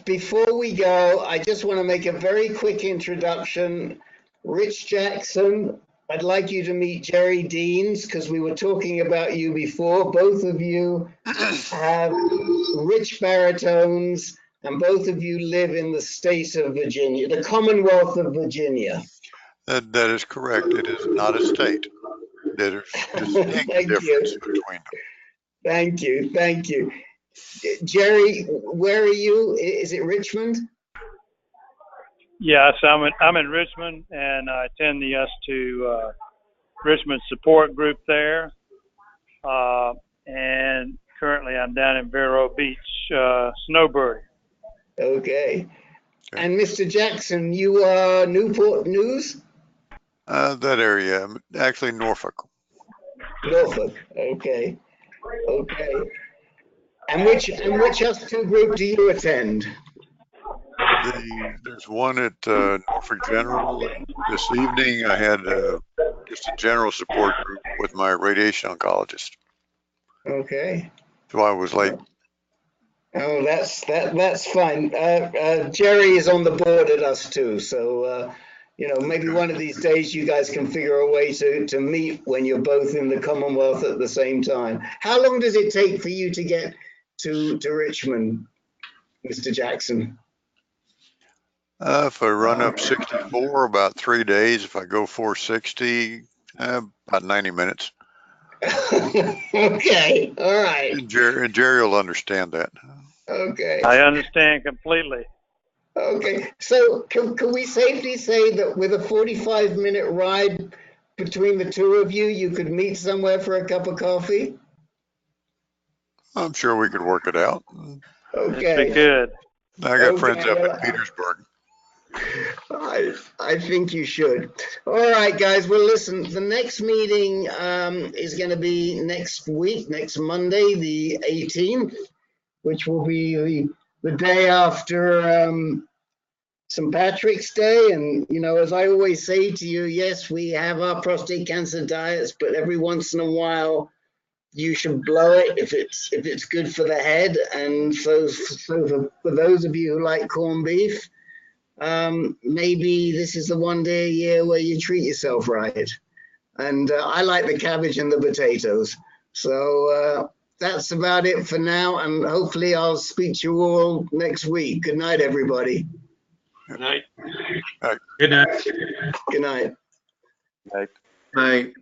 Before we go, I just want to make a very quick introduction. Rich Jackson, I'd like you to meet Jerry Deans, because we were talking about you before. Both of you have rich baritones, and both of you live in the state of Virginia, the Commonwealth of Virginia. That is correct. It is not a state. There's distinct difference between them. Thank you. Thank you. Jerry, where are you? Is it Richmond? Yes, I'm in Richmond, and I attend the S2 Richmond support group there. And currently I'm down in Vero Beach, snowbirding. Okay. And Mr. Jackson, you are Newport News? That area, actually Norfolk. Norfolk, okay. Okay. And which S2 group do you attend? There's one at Norfolk General. This evening I had just a general support group with my radiation oncologist. Okay. So I was late. Oh, that's fine. Jerry is on the board at us too, so maybe one of these days you guys can figure a way to meet when you're both in the Commonwealth at the same time. How long does it take for you to get to Richmond, Mr. Jackson? If I run up 64, about 3 days. If I go 460, about 90 minutes. Okay, all right. And Jerry will understand that. Okay. I understand completely. Okay, so can we safely say that with a 45-minute ride between the two of you, you could meet somewhere for a cup of coffee? I'm sure we could work it out. Okay. That'd be good. I got friends Okay, up well, in Petersburg. I think you should. All right, guys. Well, listen, the next meeting is going to be next week, next Monday, the 18th, which will be the day after St. Patrick's Day. And, you know, as I always say to you, yes, we have our prostate cancer diets, but every once in a while, you should blow it if it's good for the head. And so for those of you who like corned beef, maybe this is the one day a year where you treat yourself right. And I like the cabbage and the potatoes. So that's about it for now. And hopefully I'll speak to you all next week. Good night, everybody. Good night. Good night. Good night. Right.